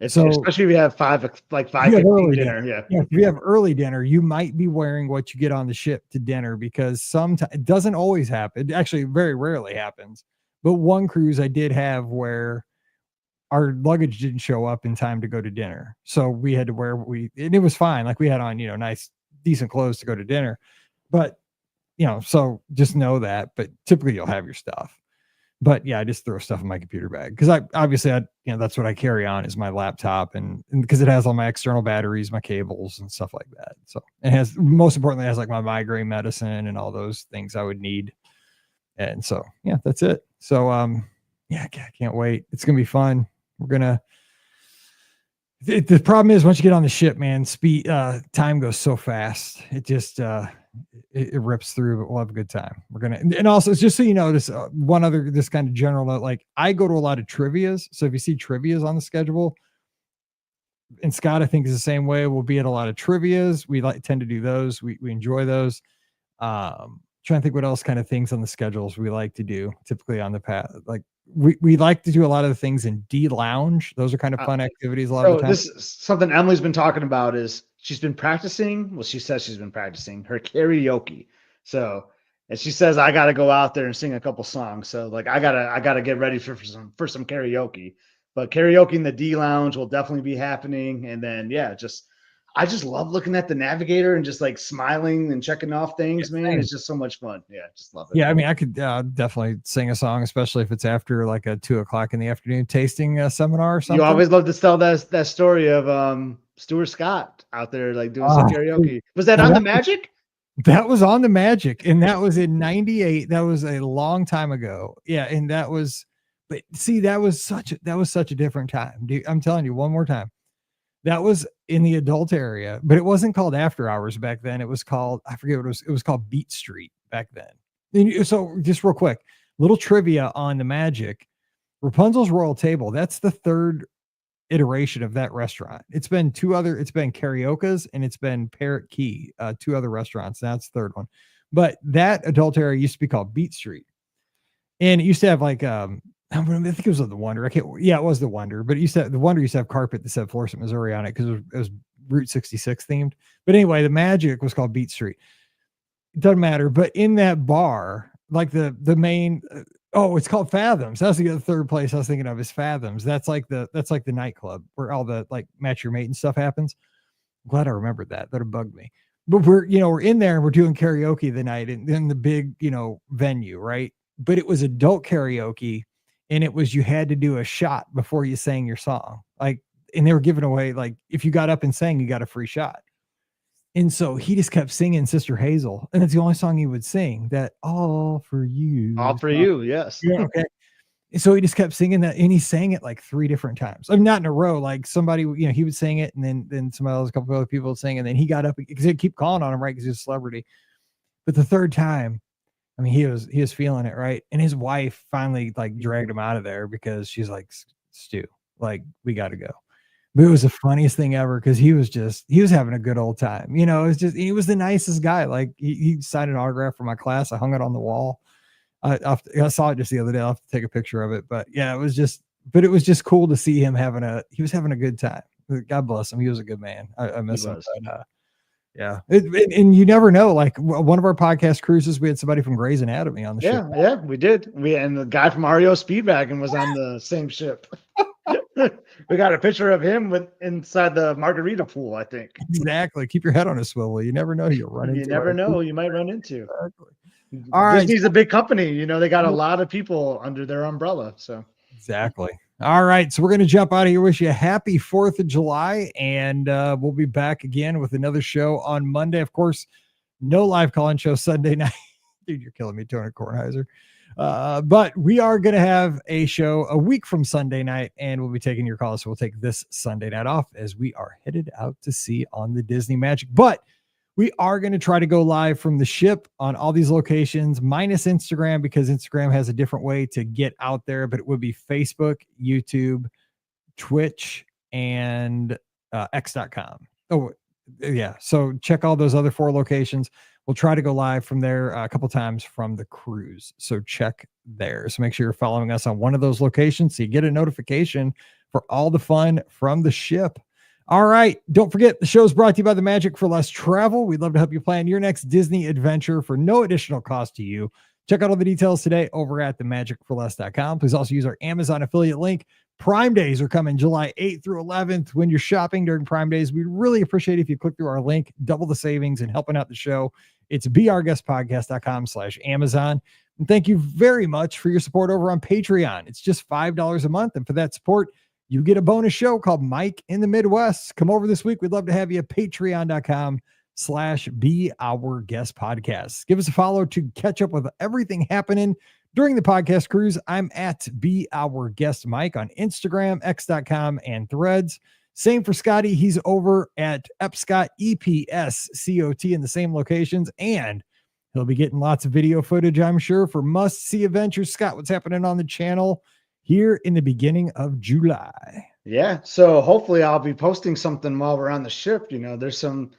Especially if you have 5:15 dinner. Yeah. If you have early dinner, you might be wearing what you get on the ship to dinner, because sometimes it doesn't always happen. It actually very rarely happens. But one cruise I did have where our luggage didn't show up in time to go to dinner. So we had to wear and it was fine. Like we had on, nice, decent clothes to go to dinner. But, so just know that. But typically you'll have your stuff. But yeah, I just throw stuff in my computer bag because that's what I carry on is my laptop, and because it has all my external batteries, my cables and stuff like that. So most importantly, it has like my migraine medicine and all those things I would need. And so, yeah, that's it. So, I can't wait. It's going to be fun. The problem is once you get on the ship, man, time goes so fast. It just, it rips through, but we'll have a good time. And also just so you know, this this kind of general note, like I go to a lot of trivias. So if you see trivias on the schedule, and Scott, I think is the same way. We'll be at a lot of trivias. We tend to do those. We enjoy those. Trying to think what else kind of things on the schedules we like to do typically on the path. Like we like to do a lot of the things in D Lounge. Those are kind of fun activities a lot of the time. This is something Emily's been talking about is she's been practicing. Well, she says she's been practicing her karaoke. So, and she says, I got to go out there and sing a couple songs. So like, I gotta get ready for some karaoke, but karaoke in the D Lounge will definitely be happening. And then, I just love looking at the navigator and just like smiling and checking off things, man. It's just so much fun. Yeah. Just love it. Yeah. I mean, I could definitely sing a song, especially if it's after like a 2:00 in the afternoon tasting seminar or something. You always love to tell that story of Stuart Scott out there, like doing some karaoke. Was that on the Magic? That was on the Magic. And that was in 98. That was a long time ago. Yeah. And that was such a different time. Dude, I'm telling you one more time. That was in the adult area, but it wasn't called After Hours back then. It was called, I forget what it was. It was called Beat Street back then. And so just real quick, little trivia on the Magic. Rapunzel's Royal Table. That's the third iteration of that restaurant. It's been Carioca's and it's been Parrot Key, two other restaurants. That's the third one. But that adult area used to be called Beat Street. And it used to have like, I think it was the Wonder. It was the Wonder, but the Wonder used to have carpet that said Florissant, Missouri on it because it was Route 66 themed. But anyway, the Magic was called Beat Street. It doesn't matter. But in that bar, like the main, it's called Fathoms. That's the third place I was thinking of is Fathoms. That's like the nightclub where all the like Match Your Mate and stuff happens. I'm glad I remembered that. That'd bugged me. But we're in there and we're doing karaoke the night in the big, venue, right? But it was adult karaoke. And it was, you had to do a shot before you sang your song. Like, and they were giving away, like, if you got up and sang, you got a free shot. And so he just kept singing Sister Hazel. And it's the only song he would sing, that All For You. All For You, yes. Yeah, okay. And so he just kept singing that, and he sang it like 3 different times. I mean, not in a row. Like somebody, he would sing it, and then a couple of other people would sing, and then he got up because they'd keep calling on him, right? Because he's a celebrity. But the third time, I mean, he was feeling it, right? And his wife finally like dragged him out of there because she's like, Stu, like, we got to go. But it was the funniest thing ever because he was having a good old time. It was just, he was the nicest guy. Like he signed an autograph for my class. I hung it on the wall. I saw it just the other day. I'll have to take a picture of it. But yeah, it was just cool to see him having a good time. God bless him. He was a good man. I miss him. But, yeah. And you never know, like one of our podcast cruises, we had somebody from Grey's Anatomy on the ship. Yeah, we did. And the guy from REO Speedwagon was on the same ship. We got a picture of him inside the margarita pool, I think. Exactly. Keep your head on a swivel. You never know you'll run into. You never know you might run into. Exactly. All right. Disney's a big company. They got a lot of people under their umbrella. So exactly. All right, so we're going to jump out of here. Wish you a happy 4th of July, and we'll be back again with another show on Monday. Of course, no live call-in show Sunday night. Dude, you're killing me, Tony Kornheiser. But we are going to have a show a week from Sunday night, and we'll be taking your calls. So we'll take this Sunday night off as we are headed out to sea on the Disney Magic. But we are going to try to go live from the ship on all these locations, minus Instagram, because Instagram has a different way to get out there, but it would be Facebook, YouTube, Twitch, and x.com. Oh, yeah. So check all those other 4 locations. We'll try to go live from there a couple times from the cruise. So check there. So make sure you're following us on one of those locations so you get a notification for all the fun from the ship. All right. Don't forget, the show's brought to you by the Magic for Less Travel. We'd love to help you plan your next Disney adventure for no additional cost to you. Check out all the details today over at themagicforless.com. Please also use our Amazon affiliate link. Prime Days are coming July 8th through 11th. When you're shopping during Prime Days, we'd really appreciate it if you click through our link, double the savings and helping out the show. It's beourguestpodcast.com/Amazon. And thank you very much for your support over on Patreon. It's just $5 a month. And for that support, you get a bonus show called Mike in the Midwest. Come over this week. We'd love to have you at patreon.com/beourguestpodcast. Give us a follow to catch up with everything happening during the podcast cruise. I'm at Be Our Guest Mike on Instagram, x.com, and Threads. Same for Scotty. He's over at Epscot, EPSCOT in the same locations, and he'll be getting lots of video footage, I'm sure, for must-see adventures. Scott, what's happening on the channel here in the beginning of July? Yeah, so hopefully I'll be posting something while we're on the ship. You know, there's some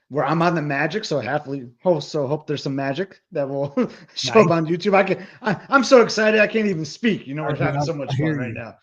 where I'm on the Magic, so hope there's some magic that will show up on YouTube. I'm so excited I can't even speak. You know, we're having so much fun right now.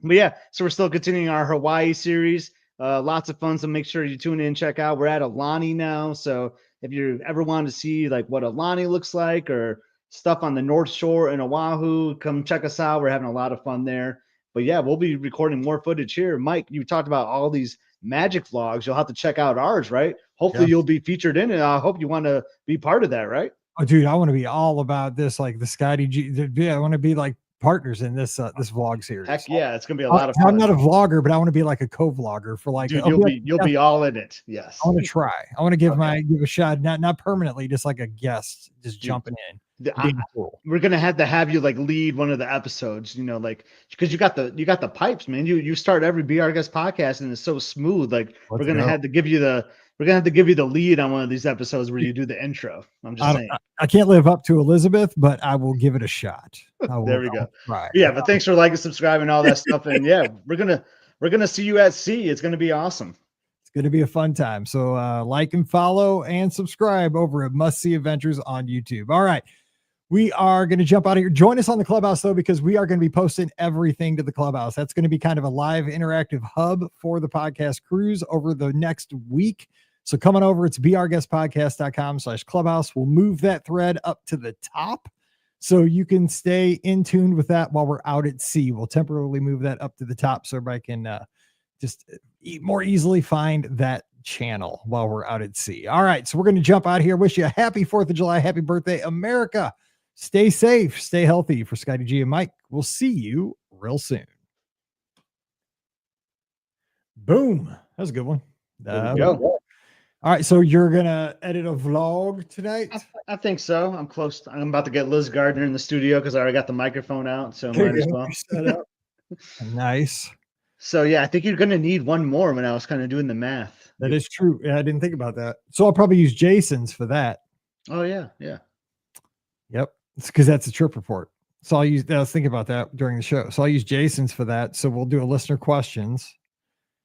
But yeah, so we're still continuing our Hawaii series. Lots of fun, so make sure you tune in and check out. We're at Alani now, so if you ever want to see like what Alani looks like or stuff on the North Shore in Oahu, come check us out. We're having a lot of fun there. But yeah, we'll be recording more footage here. Mike, you talked about all these magic vlogs. You'll have to check out ours, right? Hopefully you'll be featured in it. I hope you want to be part of that, right? Oh, dude, I want to be all about this, like the Scotty G. Yeah, I want to be like partners in this this vlog series. Heck yeah, it's gonna be a lot of fun. I'm not a vlogger, but I want to be like a co-vlogger for like. Dude, you'll be all in it. Yes, I want to try. I want to give a shot, not permanently, just like a guest, just jumping in. Cool. We're gonna have you like lead one of the episodes, you know, like because you got the pipes, man. You start every Be Our Guest podcast and it's so smooth. Like we're gonna have to give you the lead on one of these episodes where you do the intro. I'm just saying. I can't live up to Elizabeth, but I will give it a shot. There we go. Right. Yeah, but thanks for liking, subscribing, all that stuff. And yeah, we're gonna see you at sea. It's gonna be awesome. It's gonna be a fun time. So like and follow and subscribe over at Must See Adventures on YouTube. All right. We are going to jump out of here. Join us on the Clubhouse, though, because we are going to be posting everything to the Clubhouse. That's going to be kind of a live interactive hub for the podcast cruise over the next week. So coming over, it's beourguestpodcast.com/clubhouse. We'll move that thread up to the top so you can stay in tune with that while we're out at sea. We'll temporarily move that up to the top so everybody can just more easily find that channel while we're out at sea. All right, so we're going to jump out here. Wish you a happy 4th of July. Happy birthday, America. Stay safe, stay healthy. For Scotty G and Mike, we'll see you real soon. Boom. That was a good one. There we go. All right, so you're going to edit a vlog tonight? I think so. I'm close. I'm about to get Liz Gardner in the studio because I already got the microphone out, so might as well. Nice. So, yeah, I think you're going to need one more when I was kind of doing the math. That is true. Yeah, I didn't think about that. So I'll probably use Jason's for that. Oh, yeah. Yeah. Yep. It's because that's a trip report. So I was thinking about that during the show. So I'll use Jason's for that. So we'll do a listener questions.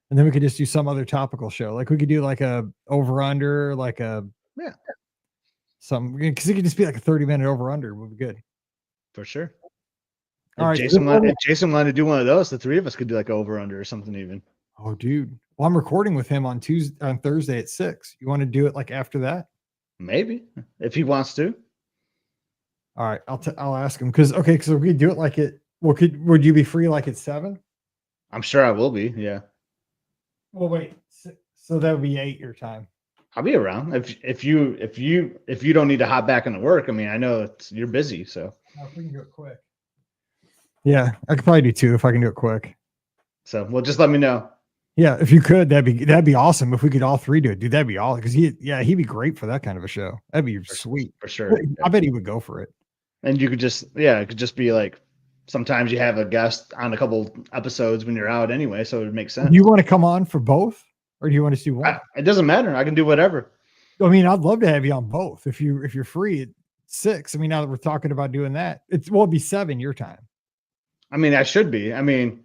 And then we could just do some other topical show. Like we could do like a over under, like some, because it could just be like a 30-minute over under would be good. For sure. All right. If Jason wanted to do one of those, the three of us could do like over under or something even. Oh, dude. Well, I'm recording with him on Thursday at 6. You want to do it like after that? Maybe if he wants to. All right, I'll ask him because we do it like it. Well, would you be free like at 7? I'm sure I will be. Yeah. Well, wait. So that would be 8 your time. I'll be around if you don't need to hop back into work. I mean, I know you're busy, so. If we can do it quick. Yeah, I could probably do 2 if I can do it quick. So, well, just let me know. Yeah, if you could, that'd be awesome. If we could all 3 do it, dude, that'd be awesome. Because he'd be great for that kind of a show. That'd be sweet for sure. I bet he would go for it. And you could it could just be like sometimes you have a guest on a couple episodes when you're out anyway, so it would make sense. Do you want to come on for both, or do you want to do one? It doesn't matter. I can do whatever. I mean, I'd love to have you on both if you're free at 6. I mean, now that we're talking about doing that, it'll be 7 your time. I mean, I should be. I mean,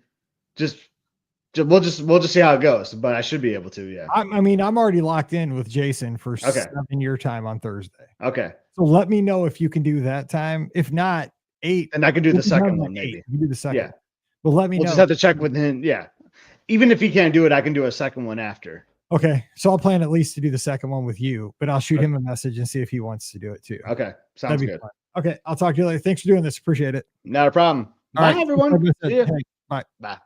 we'll just see how it goes, but I should be able to. Yeah. I mean, I'm already locked in with Jason for 7 your time on Thursday. Okay. So let me know if you can do that time. If not, 8. And I can do the second one. Maybe you do the second. Yeah. Well, let me We'll know. just have to check with him. Yeah. Even if he can't do it, I can do a second one after. Okay. So I'll plan at least to do the second one with you, but I'll shoot him a message and see if he wants to do it too. Okay. Sounds good. Fun. Okay. I'll talk to you later. Thanks for doing this. Appreciate it. Not a problem. All Bye, right. everyone. See ya. Hey, bye. Bye.